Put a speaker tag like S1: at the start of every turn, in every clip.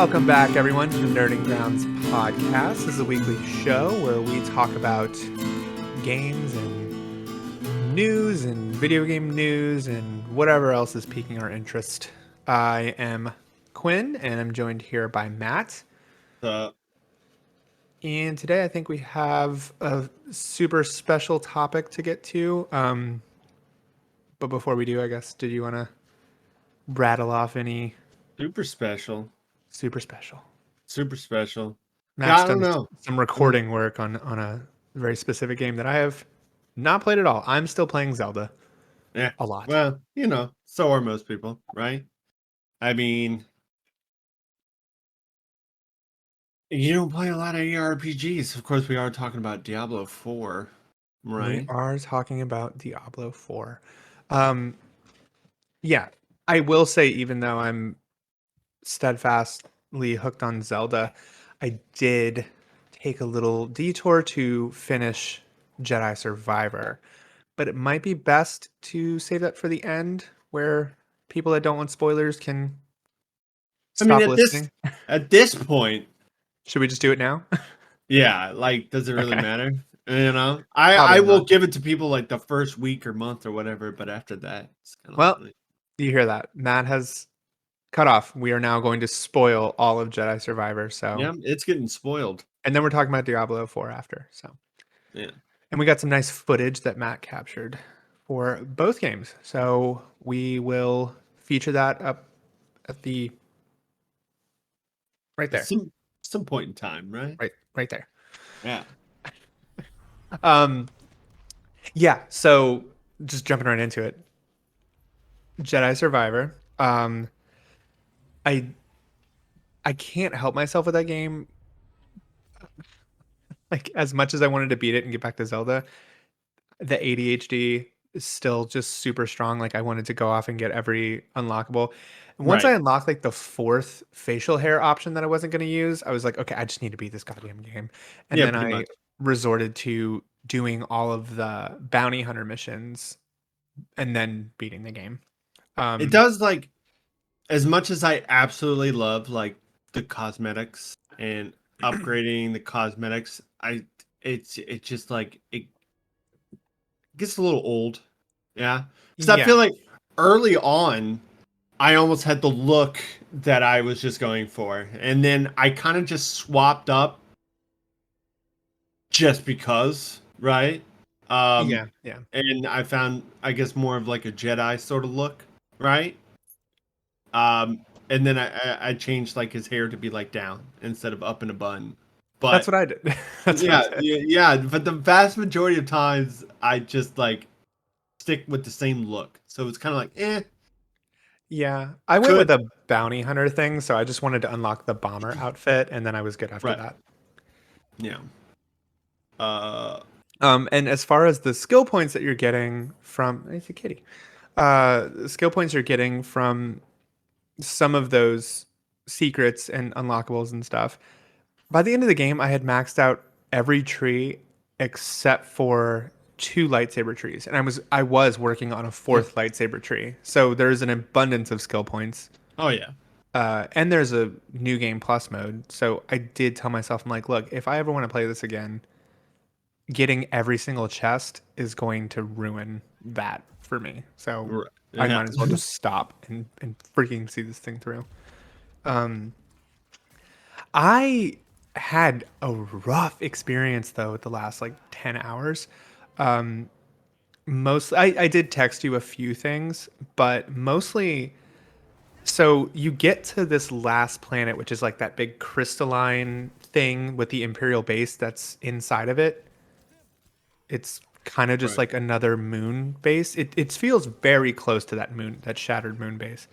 S1: Welcome back, everyone, to the Nerding Grounds podcast. This is a weekly show where we talk about games and news and video game news and whatever else is piquing our interest. I am Quinn, and I'm joined here by Matt.
S2: Uh,
S1: And today I think we have a super special topic to get to. But before we do, I guess, did you want to rattle off any
S2: super special.
S1: super special?
S2: Super special. Yeah,
S1: Matt's
S2: I don't
S1: done
S2: know.
S1: some recording work on a very specific game that I have not played at all. I'm still playing Zelda
S2: Yeah.
S1: a lot.
S2: Well, so are most people, right? I mean, you don't play a lot of ARPGs. Of course, we are talking about Diablo IV,
S1: We
S2: right?
S1: are talking about Diablo 4. Um, yeah, I will say, even though I'm steadfastly hooked on Zelda, I did take a little detour to finish Jedi Survivor. But it might be best to save that for the end, where people that don't want spoilers can
S2: I mean,
S1: stop listening.
S2: at this point,
S1: Should we just do it now?
S2: yeah, like, does it really
S1: Okay.
S2: matter? I
S1: Probably
S2: will
S1: not.
S2: give it to people like the first week or month or whatever, but after that, it's kind of
S1: Well,
S2: like,
S1: you hear that. Matt has cut off. We are now going to spoil all of Jedi Survivor. So,
S2: yeah, it's getting spoiled.
S1: and then we're talking about Diablo 4 after. So,
S2: Yeah.
S1: and we got some nice footage that Matt captured for both games. So we will feature that up at the right
S2: At
S1: there,
S2: some point in time, right?
S1: right there.
S2: Yeah.
S1: Um, yeah. So just jumping right into it, Jedi Survivor. I I can't help myself with that game. Like, as much as I wanted to beat it and get back to Zelda, the ADHD is still just super strong. Like, I wanted to go off and get every unlockable. And once I
S2: Right.
S1: unlocked like the fourth facial hair option that I wasn't going to use, I was like, okay, I just need to beat this goddamn game. And
S2: Yeah,
S1: then
S2: pretty
S1: I
S2: much.
S1: resorted to doing all of the bounty hunter missions and then beating the game.
S2: It
S1: Um,
S2: does, like, as much as I absolutely love, like, the cosmetics and upgrading the cosmetics, it's just like it gets a little old. Yeah. Because I
S1: yeah,
S2: feel like early on I almost had the look that I was just going for. And then I kind of just swapped up just because, right?
S1: yeah, yeah.
S2: And I found, I guess, more of like a Jedi sort of look, right? And then I changed like his hair to be like down instead of up in a bun.
S1: That's
S2: But
S1: what I did. That's what I
S2: yeah,
S1: did.
S2: yeah. But the vast majority of times, I just like stick with the same look. So it's kind of like,
S1: Yeah, I went with
S2: good,
S1: a bounty hunter thing, so I just wanted to unlock the bomber outfit, and then I was good after
S2: right?
S1: that.
S2: Yeah. Uh,
S1: And as far as the skill points that you're getting from, it's a kitty. The skill points you're getting from some of those secrets and unlockables and stuff. By the end of the game, I had maxed out every tree except for two lightsaber trees, and I was working on a
S2: mm,
S1: fourth lightsaber tree. So there's an abundance of skill points.
S2: oh yeah,
S1: And there's a new game plus mode. So I did tell myself, I'm like, look, if I ever want to play this again, getting every single chest is going to ruin that for me. So
S2: right.
S1: I
S2: Yeah.
S1: might as well just stop and freaking see this thing through. Um, I had a rough experience though with the last like 10 hours. Um, Mostly, I did text you a few things, but mostly, so you get to this last planet, which is like that big crystalline thing with the Imperial base that's inside of it. It's kind of just
S2: Right.
S1: like another moon base. It feels very close to that moon, that shattered moon base.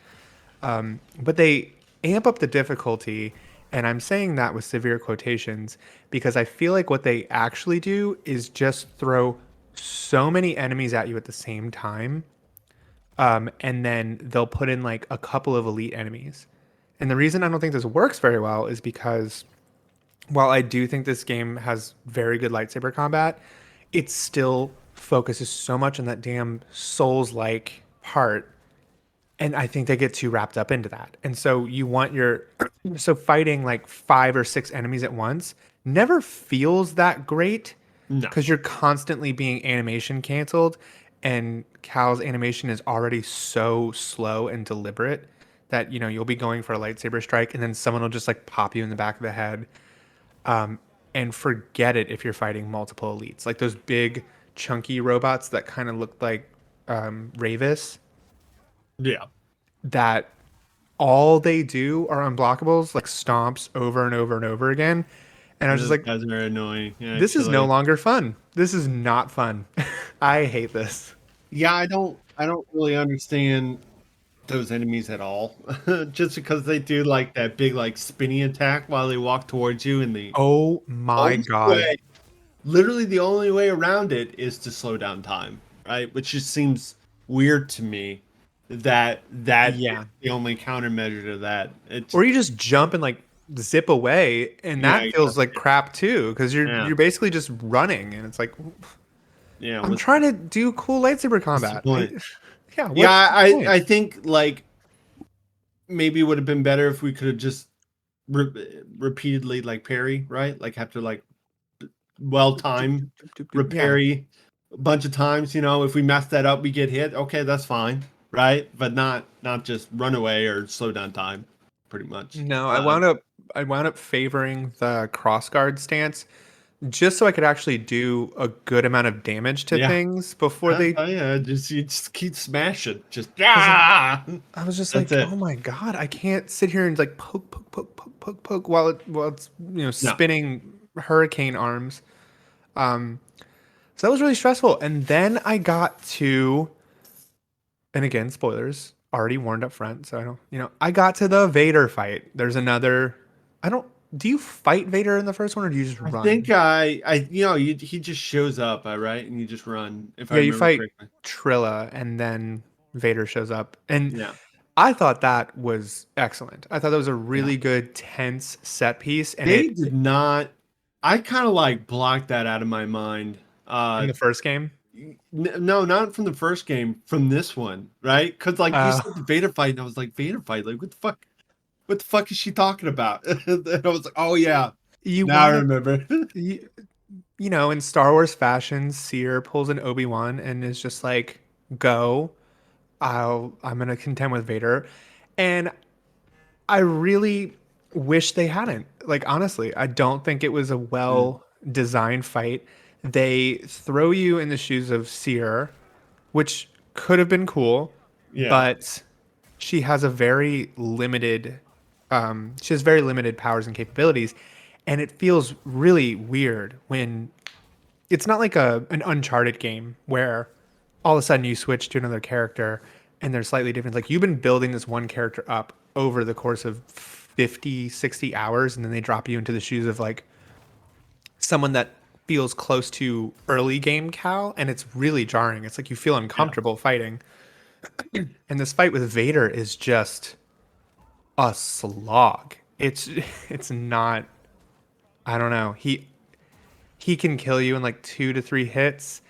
S1: But they amp up the difficulty, and I'm saying that with severe quotations because I feel like what they actually do is just throw so many enemies at you at the same time, and then they'll put in like a couple of elite enemies. And the reason I don't think this works very well is because while I do think this game has very good lightsaber combat, it still focuses so much on that damn Souls like part. And I think they get too wrapped up into that. And so you want your so fighting like 5 or 6 enemies at once never feels that great
S2: No.
S1: because you're constantly being animation canceled, and Cal's animation is already so slow and deliberate that you'll be going for a lightsaber strike and then someone will just like pop you in the back of the head, and forget it if you're fighting multiple elites, like those big chunky robots that kind of look like Ravis,
S2: Yeah.
S1: that all they do are unblockables, like stomps over and over and over again. And I was just
S2: Those
S1: like,
S2: guys are annoying,
S1: this is no
S2: actually.
S1: longer fun. This is not fun. I hate this.
S2: Yeah, I don't really understand those enemies at all. Just because they do like that big like spinny attack while they walk towards you, and the
S1: Oh my
S2: only
S1: God.
S2: way, literally the only way around it is to slow down time, right? Which just seems weird to me that is
S1: Yeah.
S2: the only countermeasure to that. It's
S1: Or you just jump and like zip away, and
S2: yeah,
S1: that feels like
S2: exactly.
S1: crap too, because you're
S2: Yeah,
S1: you're basically just running, and it's like,
S2: yeah.
S1: I'm
S2: What's
S1: trying to do cool lightsaber
S2: the
S1: combat.
S2: point?
S1: Yeah,
S2: Yeah,
S1: what's the point?
S2: I think like maybe it would have been better if we could have just repeatedly like parry, right? Like have to like well
S1: Doop, doop,
S2: time
S1: doop, doop, doop, doop. Yeah.
S2: reparry a bunch of times. If we mess that up, we get hit. Okay, that's fine, right? But not just run away or slow down time, pretty much.
S1: No, I wound up favoring the crossguard stance just so I could actually do a good amount of damage to
S2: Yeah,
S1: things before they.
S2: yeah. Just you just keep smashing. Just
S1: Because
S2: ah.
S1: I was just
S2: That's
S1: like, oh
S2: it.
S1: my God, I can't sit here and like poke, poke, poke, poke, poke, poke while it's
S2: No.
S1: spinning hurricane arms. Um, so that was really stressful. And then I got to, and again, spoilers already warned up front, so I got to the Vader fight. There's another. I don't. Do you fight Vader in the first one, or do you just
S2: I think
S1: run?
S2: he just shows up, right? And you just run, if I
S1: Yeah, you
S2: remember
S1: fight
S2: correctly.
S1: Trilla, and then Vader shows up, and
S2: Yeah.
S1: I thought that was excellent. I thought that was a
S2: Yeah.
S1: really good tense set piece, and
S2: They
S1: it
S2: did not. I kind of like blocked that out of my mind.
S1: in the first game.
S2: No, not from the first game, from this one, right? Because like you
S1: Uh,
S2: said, the Vader fight, and I was like, Vader fight, like what the fuck? What the fuck is she talking about? And I was like, oh yeah,
S1: you
S2: now I
S1: want to,
S2: remember.
S1: you, in Star Wars fashion, Seer pulls an Obi-Wan and is just like, "Go, I'm gonna contend with Vader," and I really wish they hadn't. Like honestly, I don't think it was a
S2: Mm,
S1: well designed fight. They throw you in the shoes of Seer, which could have been cool,
S2: yeah,
S1: but she has a very limited she has very limited powers and capabilities, and it feels really weird when it's not like an Uncharted game where all of a sudden you switch to another character and they're slightly different. Like you've been building this one character up over the course of 50, 60 hours, and then they drop you into the shoes of like someone that feels close to early game Cal, and it's really jarring. It's like you feel
S2: yeah,
S1: uncomfortable fighting. And this fight with Vader is just a slog. It's not, I don't know. He can kill you in like 2 to 3 hits,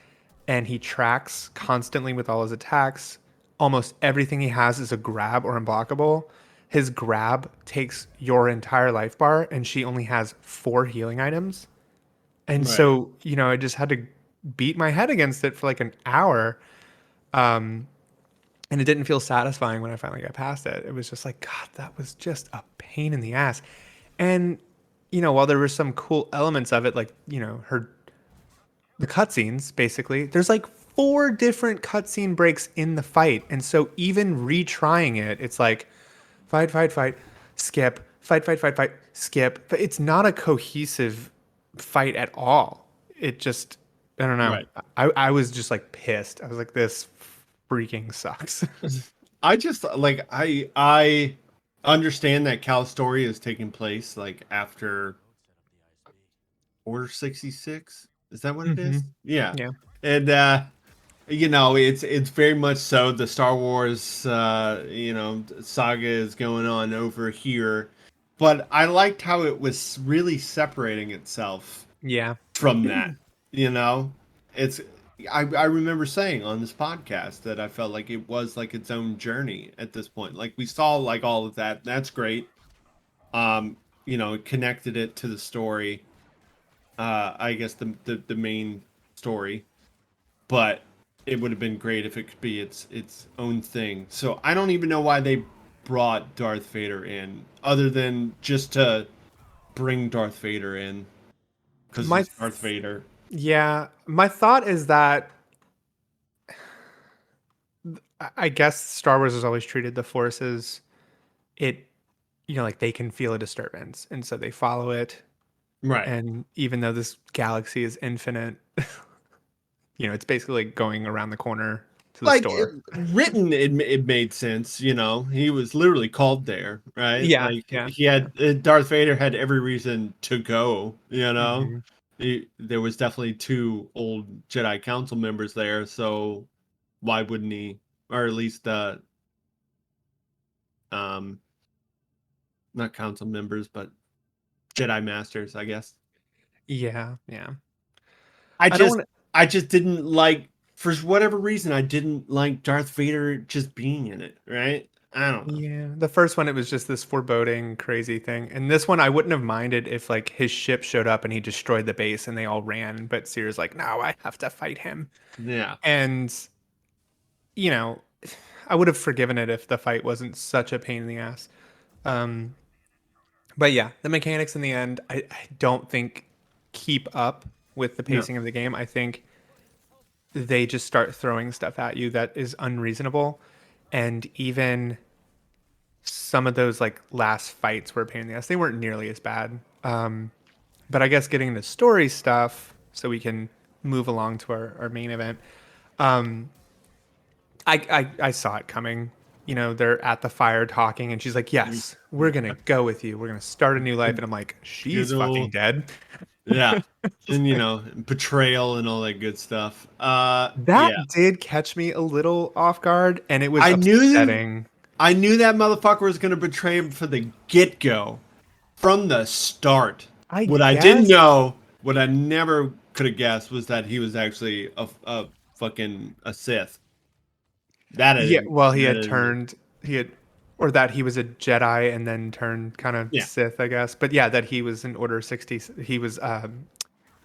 S1: and he tracks constantly with all his attacks. Almost everything he has is a grab or unblockable. His grab takes your entire life bar, and she only has 4 healing items. And
S2: right.
S1: so, I just had to beat my head against it for like an hour. And it didn't feel satisfying when I finally got past it. It was just like, God, that was just a pain in the ass. And, while there were some cool elements of it, like, the cutscenes, basically, there's like 4 different cutscene breaks in the fight. And so even retrying it, it's like fight, fight, fight, skip, fight, fight, fight, fight, skip. But it's not a cohesive fight at all. It just, I don't know.
S2: Right.
S1: I was just like pissed. I was like, this freaking sucks.
S2: I just like I understand that Cal's story is taking place like after Order 66. Is that what it
S1: hmm
S2: is? Yeah.
S1: Yeah.
S2: And it's very much so the Star Wars saga is going on over here. But I liked how it was really separating itself
S1: Yeah.
S2: from that. You know? It's I remember saying on this podcast that I felt like it was like its own journey at this point. Like we saw like all of that. That's great. Um, it connected it to the story. I guess the main story, but it would have been great if it could be its own thing. So I don't even know why they brought Darth Vader in, other than just to bring Darth Vader in because
S1: My
S2: he's
S1: th-
S2: Darth Vader.
S1: yeah, my thought is that I guess Star Wars has always treated the Force as it, like they can feel a disturbance, and so they follow it.
S2: Right.
S1: And even though this galaxy is infinite, it's basically like going around the corner to the
S2: Like
S1: store.
S2: written, it made sense. He was literally called there, right?
S1: Yeah,
S2: Like
S1: yeah,
S2: he
S1: yeah.
S2: had Darth Vader had every reason to go.
S1: Hmm.
S2: There was definitely two old Jedi Council members there, so why wouldn't he? Or at least um, not council members, but Jedi Masters, I guess.
S1: Yeah, yeah.
S2: I
S1: I don't
S2: just
S1: want to.
S2: I just didn't like for whatever reason I didn't like Darth Vader just being in it, right? I don't know.
S1: Yeah, the first one it was just this foreboding, crazy thing, and this one I wouldn't have minded if like his ship showed up and he destroyed the base and they all ran. But Seer's like, no, I have to fight him,
S2: Yeah.
S1: and you know, I would have forgiven it if the fight wasn't such a pain in the ass. Um, but yeah, the mechanics in the end, I don't think keep up with the
S2: No.
S1: pacing of the game. I think they just start throwing stuff at you that is unreasonable, and even some of those like last fights were a pain in the ass. They weren't nearly as bad. But I guess getting into story stuff so we can move along to our main event. Um, I saw it coming. They're at the fire talking, and she's like, "Yes, we're gonna go with you. We're gonna start a new life." And I'm like,
S2: Good
S1: "She's fucking
S2: old
S1: dead."
S2: yeah. And betrayal and all that good stuff. Yeah.
S1: That did catch me a little off guard, and it was
S2: I knew
S1: upsetting.
S2: I knew that motherfucker was gonna betray him from the get-go. From the start.
S1: I
S2: What I didn't
S1: guess.
S2: know, what I never could have guessed was that he was actually a fucking a Sith. That I
S1: Yeah,
S2: didn't
S1: well, he
S2: that I
S1: had
S2: didn't
S1: turned, he had, or that he was a Jedi and then turned kind of
S2: Yeah.
S1: Sith, I guess. But yeah, that he was in Order 60, he was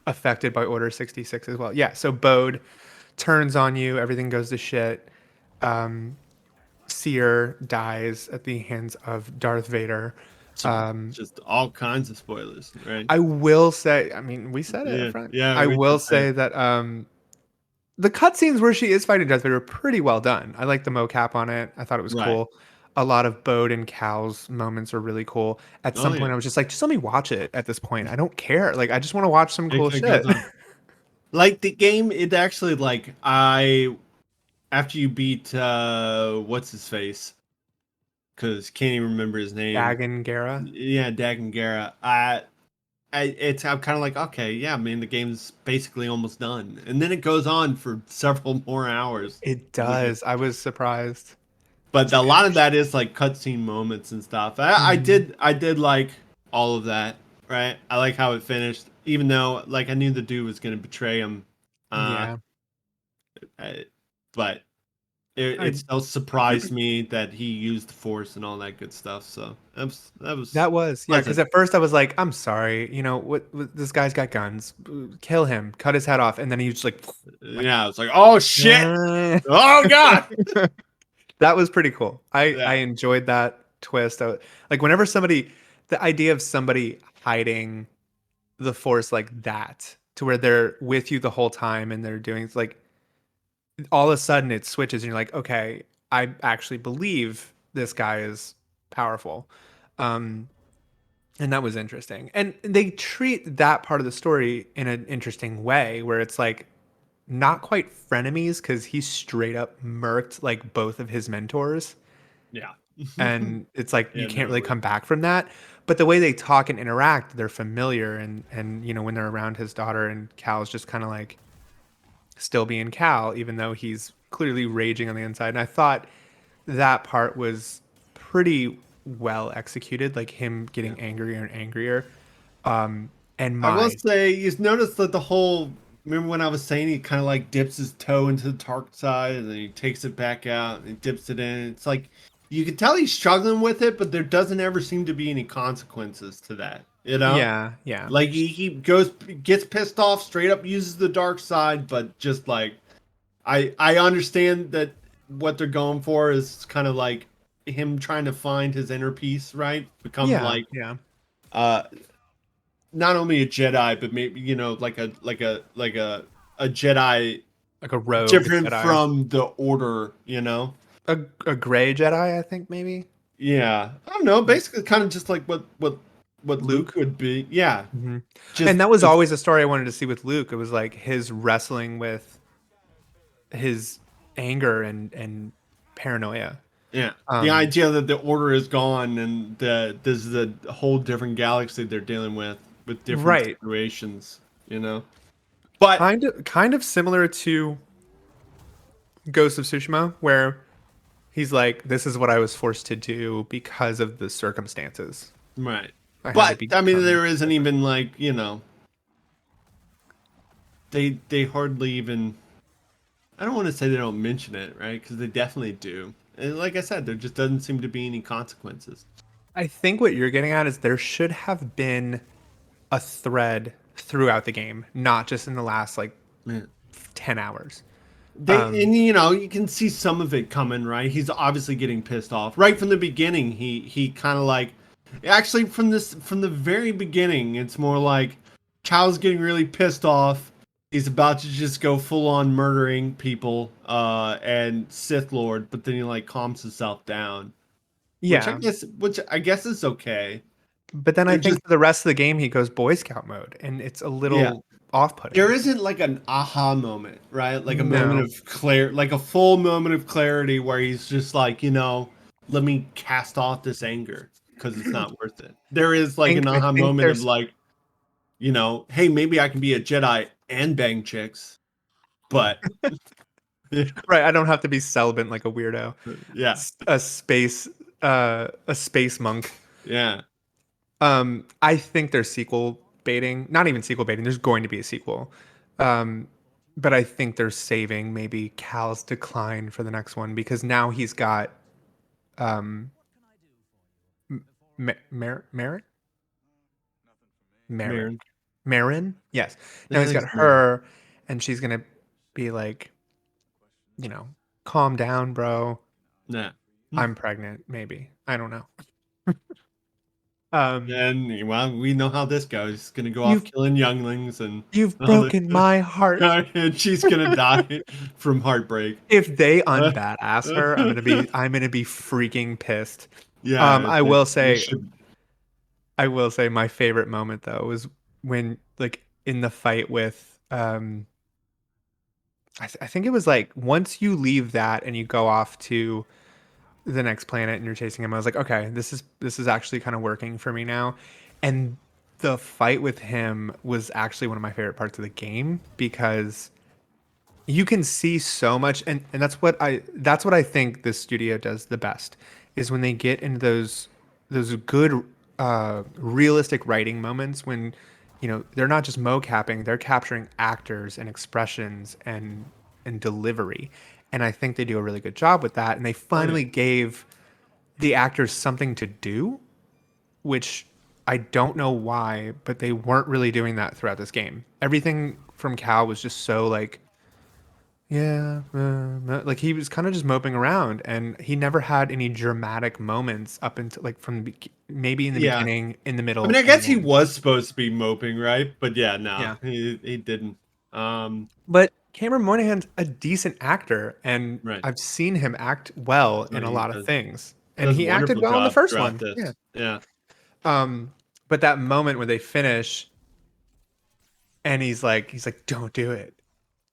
S1: affected by Order 66 as well. Yeah, so Bode turns on you, everything goes to shit. Um, Seer dies at the hands of Darth Vader.
S2: So
S1: Um,
S2: just all kinds of spoilers, right?
S1: I will say, I mean, we said it up
S2: Yeah.
S1: front.
S2: Yeah,
S1: I
S2: we
S1: will
S2: did say
S1: say
S2: it.
S1: that the cutscenes where she is fighting Darth Vader are pretty well done. I like the mocap on it. I thought it was
S2: Right.
S1: cool. A lot of Bode and Cal's moments are really cool. At
S2: Oh
S1: some
S2: yeah.
S1: point, I was just like, just let me watch it at this point. I don't care. Like, I just want to watch some cool
S2: It goes
S1: shit.
S2: on. Like the game, it actually like I after you beat what's his face? Because can't even remember his name.
S1: Dagon Gera.
S2: Yeah, Dagon Gera. I'm kind of like, okay, yeah, I mean, the game's basically almost done, and then it goes on for several more hours.
S1: It
S2: Like,
S1: does. I was surprised.
S2: but
S1: It's
S2: a
S1: like,
S2: lot of that is like cutscene moments and stuff.
S1: mhm.
S2: I did like all of that, right? I like how it finished, even though like I knew the dude was gonna betray him. Uh,
S1: Yeah.
S2: I, but it
S1: I
S2: still surprised me that he used the force and all that good stuff. So that was
S1: That was, yeah, because
S2: pleasant.
S1: at first I was like, I'm sorry, what this guy's got guns. Kill him, cut his head off, and then he just like
S2: Yeah, it's like, oh shit,
S1: "Uh."
S2: oh god.
S1: That was pretty cool. I
S2: Yeah.
S1: enjoyed that twist. Like whenever the idea of somebody hiding the force like that, to where they're with you the whole time and they're doing, it's like all of a sudden it switches and you're like, okay, I actually believe this guy is powerful. Um, and that was interesting. And they treat that part of the story in an interesting way where it's like not quite frenemies because he straight up murked like both of his mentors.
S2: Yeah.
S1: And it's like you
S2: Yeah,
S1: can't
S2: no,
S1: really come back from that. But the way they talk and interact, they're familiar. And when they're around his daughter, and Cal's just kind of like still being Cal, even though he's clearly raging on the inside. And I thought that part was pretty well executed, like him
S2: yeah.
S1: getting angrier and angrier. And
S2: I will
S1: my
S2: say, you notice that the whole remember when I was saying he kind of like dips his toe into the dark side and then he takes it back out and he dips it in. It's like you can tell he's struggling with it, but there doesn't ever seem to be any consequences to that. You know?
S1: Yeah, yeah.
S2: Like he gets pissed off, straight up uses the dark side, but just like I understand that what they're going for is kind of like him trying to find his inner peace, right? Become
S1: Yeah,
S2: like
S1: yeah.
S2: uh not only a Jedi, but maybe a Jedi
S1: Like a rogue
S2: different
S1: Jedi.
S2: from the Order,
S1: A gray Jedi, I think maybe.
S2: Yeah, I don't know.
S1: Yeah.
S2: Basically, kind of just like what Luke
S1: Luke.
S2: would be. Yeah,
S1: Hmm.
S2: just
S1: And that was
S2: just
S1: always a story I wanted to see with Luke. It was like his wrestling with his anger and paranoia.
S2: yeah. The
S1: Um,
S2: idea that the Order is gone and there's a whole different galaxy they're dealing with different
S1: right.
S2: situations, you know. But
S1: Kind of similar to Ghost of Tsushima, where he's like, "This is what I was forced to do because of the circumstances.
S2: right,
S1: I had to
S2: but I mean,
S1: become
S2: there isn't
S1: different."
S2: even like they hardly even. I don't want to say they don't mention it, right? Because they definitely do. And like I said, there just doesn't seem to be any consequences.
S1: I think what you're getting at is there should have been a thread throughout the game, not just in the last like
S2: Yeah.
S1: 10 hours.
S2: They
S1: Um,
S2: and you can see some of it coming, right? He's obviously getting pissed off right from the beginning. He kind of like actually from the very beginning, it's more like Chow's getting really pissed off. He's about to just go full on murdering people and Sith Lord, but then he like calms himself down,
S1: yeah.
S2: which I guess is okay.
S1: But then I
S2: They're
S1: think
S2: just
S1: for the rest of the game, he goes Boy Scout mode, and it's a
S2: yeah.
S1: little off
S2: There
S1: putting.
S2: isn't like an aha moment, right? Like a moment
S1: No.
S2: of like a full moment of clarity where he's just like, let me cast off this anger because it's not worth it. There is like an
S1: I
S2: aha
S1: think
S2: moment of
S1: there's
S2: like, hey, maybe I can be a Jedi and bang chicks, but
S1: right. I don't have to be celibate like a weirdo.
S2: yeah,
S1: A space monk.
S2: yeah,
S1: I think there's sequel baiting. Not even sequel baiting. There's going to be a sequel. Um, but I think they're saving maybe Cal's decline for the next one because now he's got um, Merritt, Merrick,
S2: Marin.
S1: Marin. Yes. Now
S2: Yeah, I
S1: he's
S2: think
S1: got
S2: it's Marin.
S1: her, and she's gonna be like, you know, calm down, bro.
S2: Yeah.
S1: I'm pregnant. Maybe I don't know. Um,
S2: And well, we know how this goes. He's gonna go off
S1: you've
S2: killing younglings and
S1: you've
S2: all this,
S1: broken my heart.
S2: and she's gonna die from heartbreak.
S1: If they
S2: Uh,
S1: unbadass her, I'm gonna be freaking pissed.
S2: yeah,
S1: I will
S2: they
S1: say
S2: should.
S1: my favorite moment though was when like in the fight with I think it was like once you leave that and you go off to the next planet and you're chasing him, I was like, okay, this is actually kind of working for me now. And the fight with him was actually one of my favorite parts of the game because you can see so much and that's what I think this studio does the best is when they get into those good realistic writing moments when they're not just mocapping, they're capturing actors and expressions and delivery, and I think they do a really good job with that, and they
S2: Oh yeah,
S1: finally gave the actors something to do, which I don't know why, but they weren't really doing that throughout this game. Everything from Cal was just so like, yeah, like he was kind of just moping around, and he never had any dramatic moments up until like maybe in the
S2: yeah.
S1: beginning, in the
S2: I mean,
S1: middle,
S2: I
S1: and
S2: guess
S1: the
S2: he
S1: end.
S2: was supposed to be moping, right? But yeah, no,
S1: Yeah,
S2: he didn't.
S1: but Cameron Monaghan's a decent actor, and
S2: Right.
S1: I've seen him act well
S2: No,
S1: in a
S2: he
S1: lot of things, and
S2: does a
S1: he acted
S2: wonderful
S1: well in the
S2: job
S1: first
S2: throughout
S1: one. Yeah.
S2: this. Yeah.
S1: But that moment where they finish, and he's like, "Don't do it,"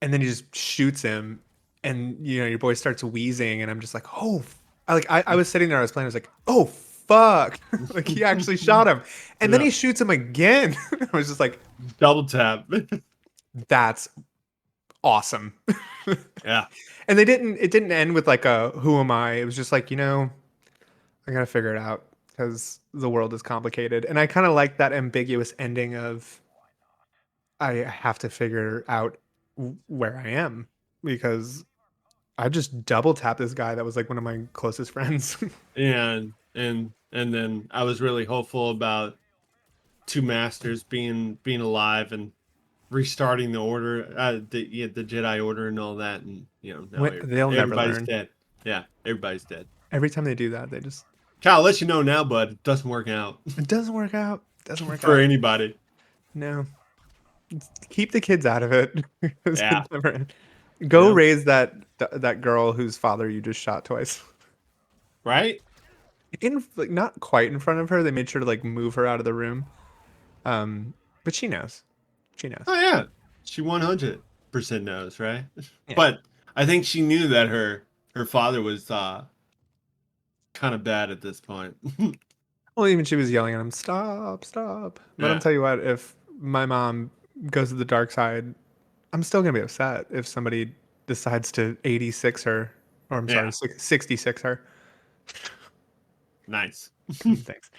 S1: and then he just shoots him, and your boy starts wheezing, and I'm just like, oh, I was sitting there, I was playing, I was like, oh fuck, like he actually shot him, and then
S2: Yeah.
S1: he shoots him again. I was just like,
S2: Double tap.
S1: that's awesome.
S2: Yeah.
S1: And it didn't end with like a who am I. It was just like, I gotta figure it out because the world is complicated, and I kind of like that ambiguous ending of I have to figure out where I am because I just double tapped this guy that was like one of my closest friends.
S2: And then I was really hopeful about two masters being alive and restarting the order, the Jedi Order and all that, and now
S1: They'll never
S2: everybody's
S1: learn.
S2: dead. Yeah, everybody's dead.
S1: Every time they do that, they just
S2: Kyle, I'll let you know now, bud. It doesn't work out
S1: it doesn't work out. Doesn't work
S2: for
S1: out.
S2: anybody.
S1: No, keep the kids out of it. 'Cause
S2: Yeah,
S1: it never. Go
S2: yeah,
S1: raise that girl whose father you just shot twice.
S2: right.
S1: In like not quite in front of her. They made sure to like move her out of the room. Um, but she knows. She knows.
S2: Oh yeah, she 100% knows, right?
S1: Yeah.
S2: But I think she knew that her father was kind of bad at this point.
S1: Well, even she was yelling at him, "Stop, stop!" But I'm
S2: Yeah,
S1: tell you what, if my mom goes to the dark side, I'm still gonna be upset if somebody decides to 86 her, or I'm sorry,
S2: yeah,
S1: 66 her.
S2: nice.
S1: Thanks.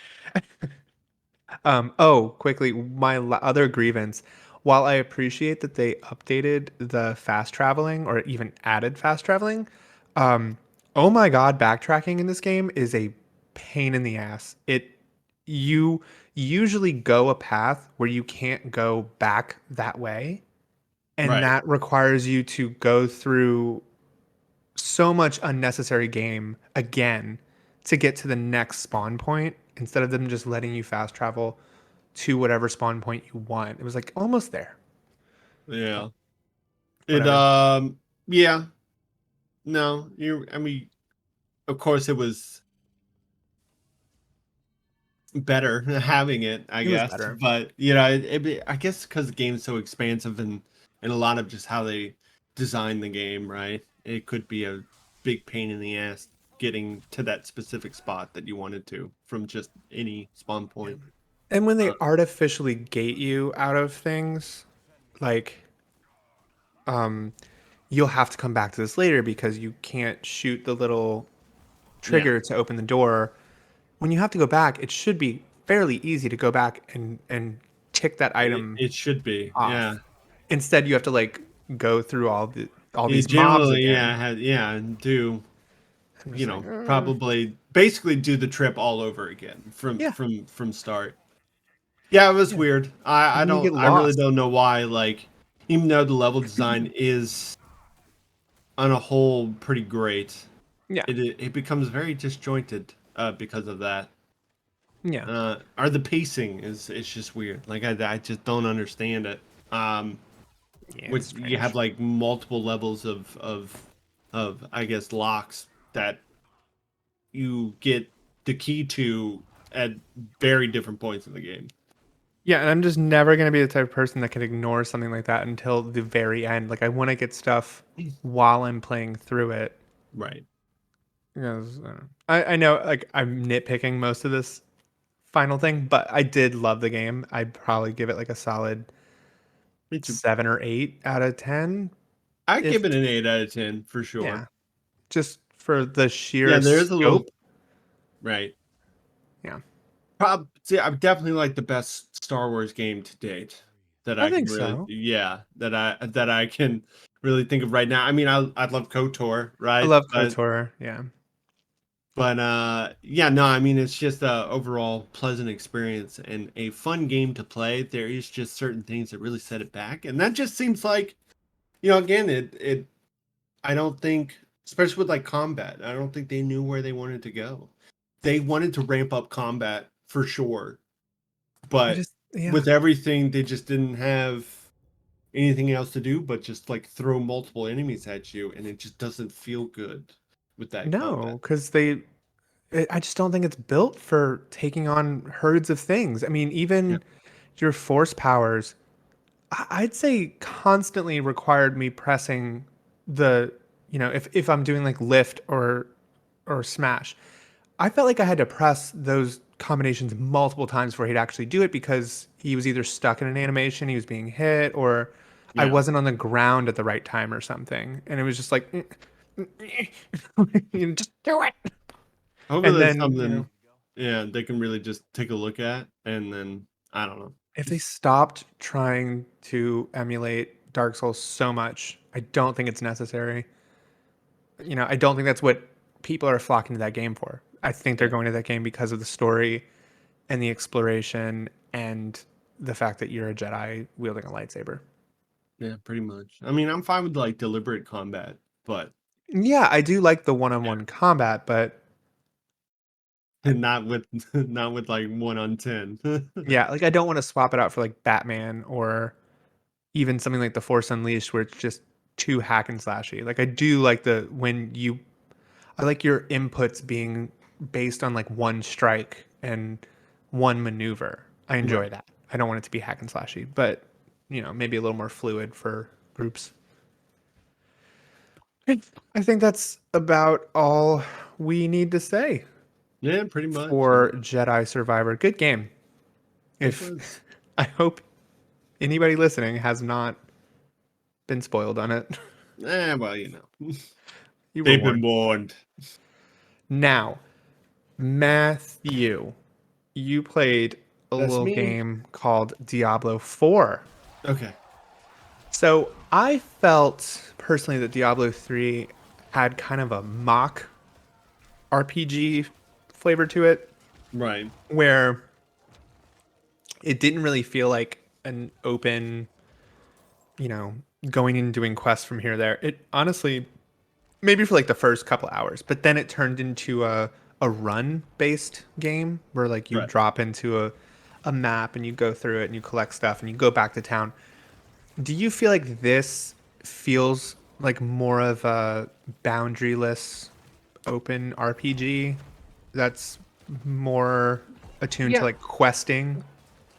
S1: Oh, quickly, my other grievance. While I appreciate that they updated the fast traveling or even added fast traveling, um, oh my God, backtracking in this game is a pain in the ass. You usually go a path where you can't go back that way, and
S2: Right.
S1: that requires you to go through so much unnecessary game again to get to the next spawn point instead of them just letting you fast travel to whatever spawn point you want. It was like almost there, but
S2: Yeah. It
S1: whatever.
S2: yeah. No, you I mean, of course it was better having it, I
S1: It was
S2: guess.
S1: better.
S2: But I guess because the game's so expansive and a lot of just how they design the game, right? It could be a big pain in the ass getting to that specific spot that you wanted to from just any spawn
S1: Yeah.
S2: point.
S1: And when they
S2: Uh,
S1: artificially gate you out of things, like um you'll have to come back to this later because you can't shoot the little
S2: yeah,
S1: trigger to open the door. When you have to go back, it should be fairly easy to go back and tick that item
S2: it should be. Yeah,
S1: off. Instead, you have to like go through all
S2: you
S1: these mobs
S2: generally
S1: again.
S2: and do
S1: I'm just like,
S2: probably basically do the trip all over again from
S1: yeah,
S2: start. Yeah, it was
S1: yeah.
S2: weird.
S1: And then you get
S2: I really
S1: lost.
S2: don't know why. Like, even though the level design is on a whole pretty great,
S1: Yeah,
S2: it becomes very disjointed because of that.
S1: yeah,
S2: Or the pacing is it's just weird. Like I just don't understand it. Um,
S1: yeah. It's
S2: with you have
S1: strange.
S2: like multiple levels of I guess locks that you get the key to at very different points in the game.
S1: Yeah, and I'm just never gonna be the type of person that can ignore something like that until the very end. Like I want to get stuff while I'm playing through it.
S2: Right.
S1: Because I know like I'm nitpicking most of this final thing, but I did love the game. I'd probably give it like a solid
S2: Me too.
S1: 7 or 8 out of 10.
S2: I
S1: If
S2: give it an 8 out of 10 for sure.
S1: yeah, just for the
S2: Yeah,
S1: sheer
S2: there is a little
S1: scope.
S2: right.
S1: Yeah,
S2: See, I'm definitely like the best Star Wars game to date that
S1: I
S2: I can
S1: think
S2: really,
S1: so.
S2: yeah, that I can really think of right now. I mean, I love KOTOR,
S1: I
S2: right?
S1: love KOTOR. Yeah,
S2: But yeah, no, I mean, it's just a overall pleasant experience and a fun game to play. There is just certain things that really set it back, and that just seems like, again, it I don't think, especially with like combat, I don't think they knew where they wanted to go. They wanted to ramp up combat for sure,
S1: I
S2: but
S1: just yeah.
S2: with everything, they just didn't have anything else to do but just like throw multiple enemies at you, and it just doesn't feel good with that combat.
S1: No, because I just don't think it's built for taking on herds of things. I mean,
S2: Yeah,
S1: even your force powers, I'd say constantly required me pressing the, if I'm doing like lift or smash, I felt like I had to press those combinations multiple times before he'd actually do it because he was either stuck in an animation, he was being hit, or I
S2: yeah.
S1: wasn't on the ground at the right time or something. And it was just like, just do it.
S2: Hopefully
S1: And
S2: that's
S1: then,
S2: something, yeah, they can really just take a look at, and then I don't know.
S1: if they stopped trying to emulate Dark Souls so much. I don't think it's necessary. I don't think that's what people are flocking to that game for. I think they're
S2: Yeah,
S1: going to that game because of the story and the exploration and the fact that you're a Jedi wielding a lightsaber.
S2: yeah, pretty much. I mean, I'm fine with like deliberate combat, but
S1: Yeah, I do like the
S2: yeah,
S1: one-on-one combat, but
S2: not with not with like 1 on 10.
S1: yeah, like I don't want to swap it out for like Batman or even something like The Force Unleashed where it's just too hack and slashy. Like I do like I like your inputs being based on like one strike and one maneuver. I enjoy
S2: Right.
S1: that. I don't want it to be hack and slashy, but maybe a little more fluid for groups. I think that's about all we need to say
S2: Yeah, pretty much.
S1: for Jedi Survivor. Good game.
S2: It
S1: If
S2: was.
S1: I hope anybody listening has not been spoiled on it.
S2: Well,
S1: You were
S2: they've been
S1: warned.
S2: warned.
S1: Now, Matthew, you played a
S2: That's
S1: little
S2: me.
S1: game called Diablo 4.
S2: Okay.
S1: So I felt personally that Diablo 3 had kind of a mock RPG flavor to it,
S2: Right.
S1: where it didn't really feel like an open, you know, going and doing quests from here to there. It honestly, maybe for like the first couple hours, but then it turned into a run based game where like you
S2: Right.
S1: drop into a map and you go through it and you collect stuff and you go back to town. Do you feel like this feels like more of a boundaryless open RPG that's more attuned to
S2: Yeah.
S1: like questing?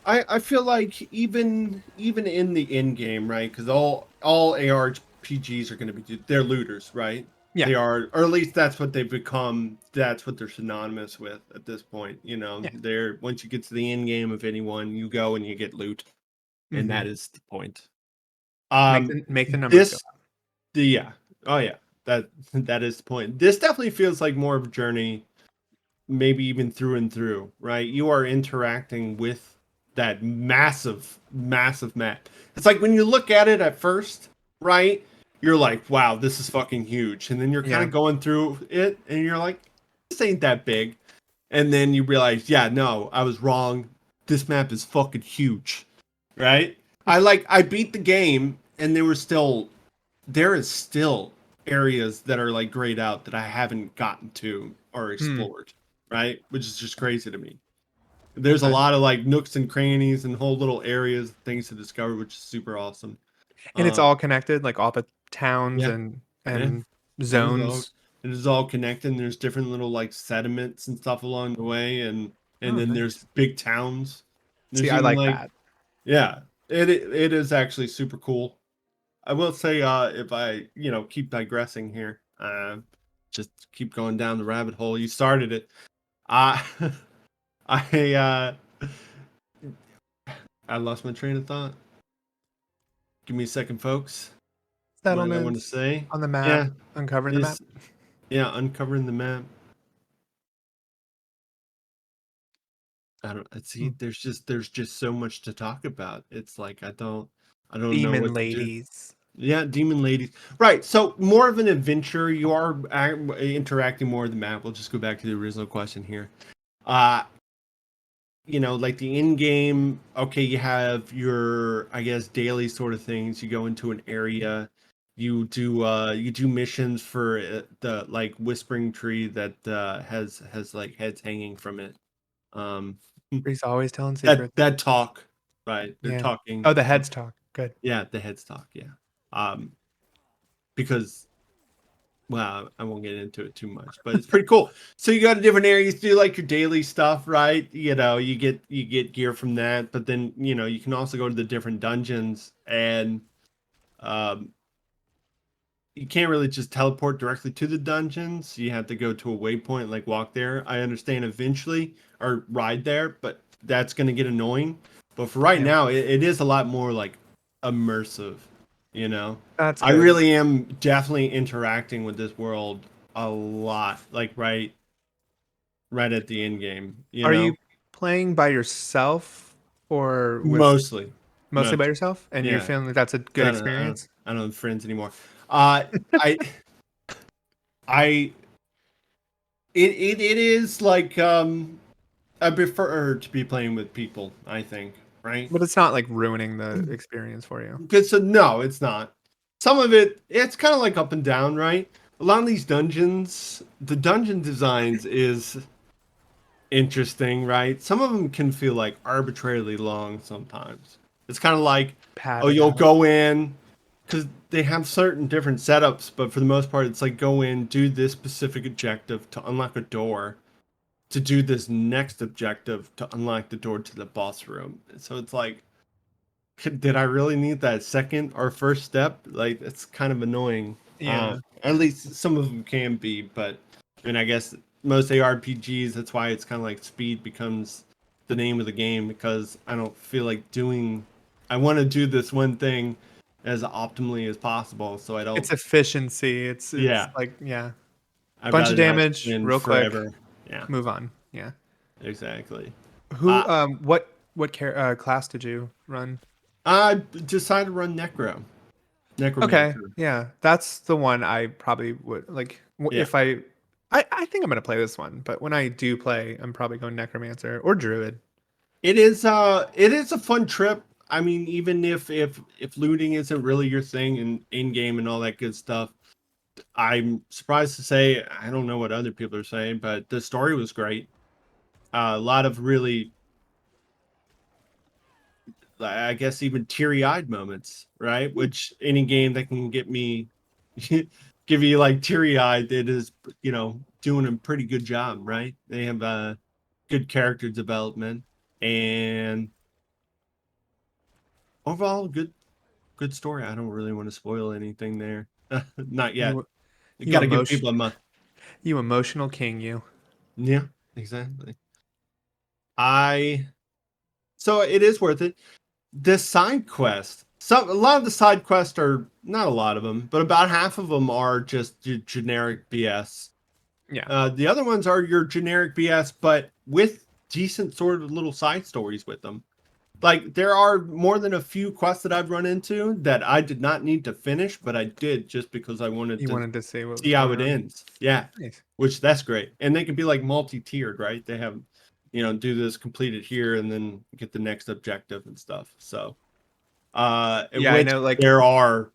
S2: I feel like even in the end game, right? Because all ARPGs are going to be they're looters, right?
S1: Yeah.
S2: They are, or at least that's what they've become. That's what they're synonymous with at this point.
S1: Yeah.
S2: They're once you get to the end game of anyone, you go and you get loot, and
S1: Hmm.
S2: that is the point.
S1: Make the numbers go
S2: This
S1: up.
S2: the yeah, oh yeah, that is the point. This definitely feels like more of a journey, maybe even through and through, right? You are interacting with that massive, massive map. It's like when you look at it at first, right? You're like, wow, this is fucking huge. And then you're kind
S1: Yeah.
S2: of going through it and you're like, this ain't that big. And then you realize, yeah, no, I was wrong. This map is fucking huge, right? I beat the game and there is still areas that are like grayed out that I haven't gotten to or
S1: Hmm.
S2: explored, right? Which is just crazy to me. There's a
S1: Nice.
S2: lot of like nooks and crannies and whole little areas, things to discover, which is super awesome.
S1: And it's
S2: Uh,
S1: all connected, like all the towns
S2: yeah,
S1: and
S2: yeah, it is all
S1: zones.
S2: it is all connected. And there's different little like sediments and stuff along the way, and
S1: Oh,
S2: then
S1: nice.
S2: there's big towns.
S1: See,
S2: There's
S1: I
S2: even
S1: like
S2: like
S1: that.
S2: yeah, it is actually super cool. I will say, if I, keep digressing here, just keep going down the rabbit hole. You started it. I, I, I lost my train of thought. Give me a second, folks. What did I want to
S1: Settlements
S2: say?
S1: on the map,
S2: Yeah,
S1: uncovering the map.
S2: this, yeah, uncovering the map. I don't. See,
S1: Hmm.
S2: there's just so much to talk about. It's like I don't know
S1: Demon
S2: what to do.
S1: ladies.
S2: Yeah, demon ladies. Right. So more of an adventure. You are interacting more with the map. We'll just go back to the original question here. Uh, like the in game, okay, you have your, I guess, daily sort of things. You go into an area, you do missions for the like whispering tree that has like heads hanging from it. Um,
S1: He's always telling
S2: that
S1: secrets.
S2: that talk, right? They're
S1: Yeah. Oh,
S2: talking.
S1: the heads talk. Good.
S2: Yeah, the heads talk. Yeah. Um, because well, I won't get into it too much, but it's pretty cool. So you go to different areas, do like your daily stuff, right? You get gear from that, but then you can also go to the different dungeons, and um, you can't really just teleport directly to the dungeons. You have to go to a waypoint, like walk there. I understand eventually, or ride there, but that's gonna get annoying. But for right
S1: Yeah.
S2: now, it is a lot more like immersive. You know,
S1: That's
S2: I
S1: good.
S2: really am definitely interacting with this world a lot. Like right at the end game.
S1: Are you playing by yourself or with
S2: Mostly.
S1: Mostly
S2: No,
S1: by yourself, and you're
S2: yeah.
S1: feeling like that's a good experience.
S2: I don't have friends anymore. Uh, I, I, it is like I prefer to be playing with people. I think, right?
S1: But it's not like ruining the experience for you.
S2: Because no, it's not. Some of it, it's kind of like up and down, right? A lot of these dungeons, the dungeon designs is interesting, right? Some of them can feel like arbitrarily long sometimes. It's kind of like, oh,
S1: Padded
S2: you'll
S1: out.
S2: go in because they have certain different setups, but for the most part, it's like go in, do this specific objective to unlock a door, to do this next objective to unlock the door to the boss room. So it's like, did I really need that second or first step? Like, it's kind of annoying.
S1: Yeah.
S2: At least some of them can be, but I mean, I guess most ARPGs, that's why it's kind of like speed becomes the name of the game because I don't feel like doing. I want to do this one thing as optimally as possible, so I don't.
S1: It's efficiency. It's
S2: Yeah,
S1: like, yeah.
S2: I'd
S1: Bunch of
S2: rather not
S1: damage,
S2: spend
S1: real quick,
S2: forever. Yeah,
S1: move on. Yeah.
S2: exactly.
S1: Who
S2: Uh,
S1: class did you run?
S2: I decided to run
S1: Okay,
S2: Necromancer.
S1: yeah, that's the one I probably would like
S2: Yeah.
S1: if I think I'm gonna play this one, but when I do play, I'm probably going Necromancer or Druid.
S2: It is a fun trip. I mean, even if looting isn't really your thing and in game and all that good stuff, I'm surprised to say I don't know what other people are saying, but the story was great. A lot of really, I guess, even teary-eyed moments, right? Which any game that can get me, give you like teary-eyed, it is, doing a pretty good job, right? They have good character development and overall good story. I don't really want to spoil anything there. Not yet.
S1: You
S2: You
S1: you
S2: got to give
S1: emotion
S2: people a month.
S1: you emotional king, you.
S2: Yeah, exactly. I so it is worth it. The side quest. A lot of the side quests are not a lot of them, but about half of them are just generic BS.
S1: Yeah,
S2: The other ones are your generic BS, but with decent sort of little side stories with them. Like there are more than a few quests that I've run into that I did not need to finish, but I did just because I wanted
S1: you
S2: to
S1: wanted to see what
S2: see
S1: was
S2: how
S1: going
S2: it
S1: on.
S2: ends. Yeah,
S1: Nice.
S2: which that's great, and they can be like multi-tiered, right? They have, do this, complete it here, and then get the next objective and stuff. So, in
S1: Yeah, I
S2: which
S1: know. Like,
S2: there are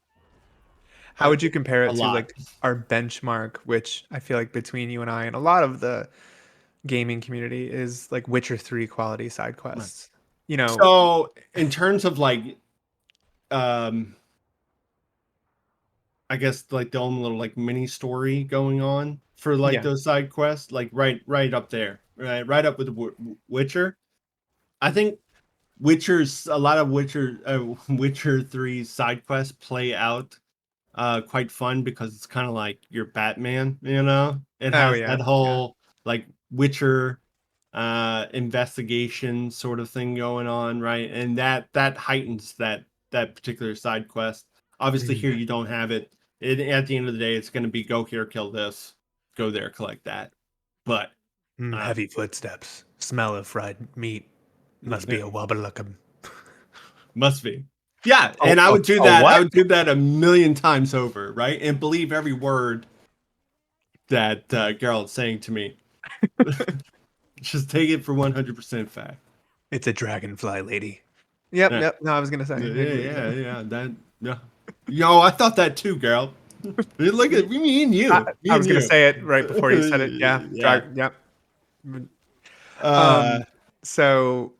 S1: how would you compare
S2: a
S1: it to
S2: lot.
S1: like our benchmark, which I feel like between you and I and a lot of the gaming community is like Witcher 3 quality side quests. You know,
S2: So, in terms of like, um, I guess like the own little like mini story going on for like
S1: yeah.
S2: those side quests, like right up there, right up with Witcher. I think Witcher's a lot of Witcher 3 side quests play out quite fun because it's kind of like your Batman, It
S1: Oh
S2: has that
S1: yeah, yeah.
S2: whole like Witcher investigation sort of thing going on, right? And that heightens that particular side quest. Obviously
S1: Mm,
S2: here you don't have it. At the end of the day it's going to be go here, kill this, go there, collect that. But uh
S1: heavy footsteps. Smell of fried meat. Must be a wobblelookum.
S2: must be. Yeah,
S1: Oh,
S2: and I
S1: oh,
S2: would do
S1: oh,
S2: that. I
S1: what?
S2: would do that a million times over, right? And believe every word that Geralt's saying to me. Just take it for 100% fact.
S1: It's a dragonfly lady. Yep,
S2: Yeah.
S1: yep. No, I was gonna say.
S2: Yeah. That, yeah. Yo, I thought that too, girl. Look at me and
S1: I,
S2: you. Me
S1: I was
S2: and
S1: gonna
S2: you.
S1: say it right before you said it. Yeah,
S2: Yeah.
S1: Yep.
S2: Uh,
S1: Um. So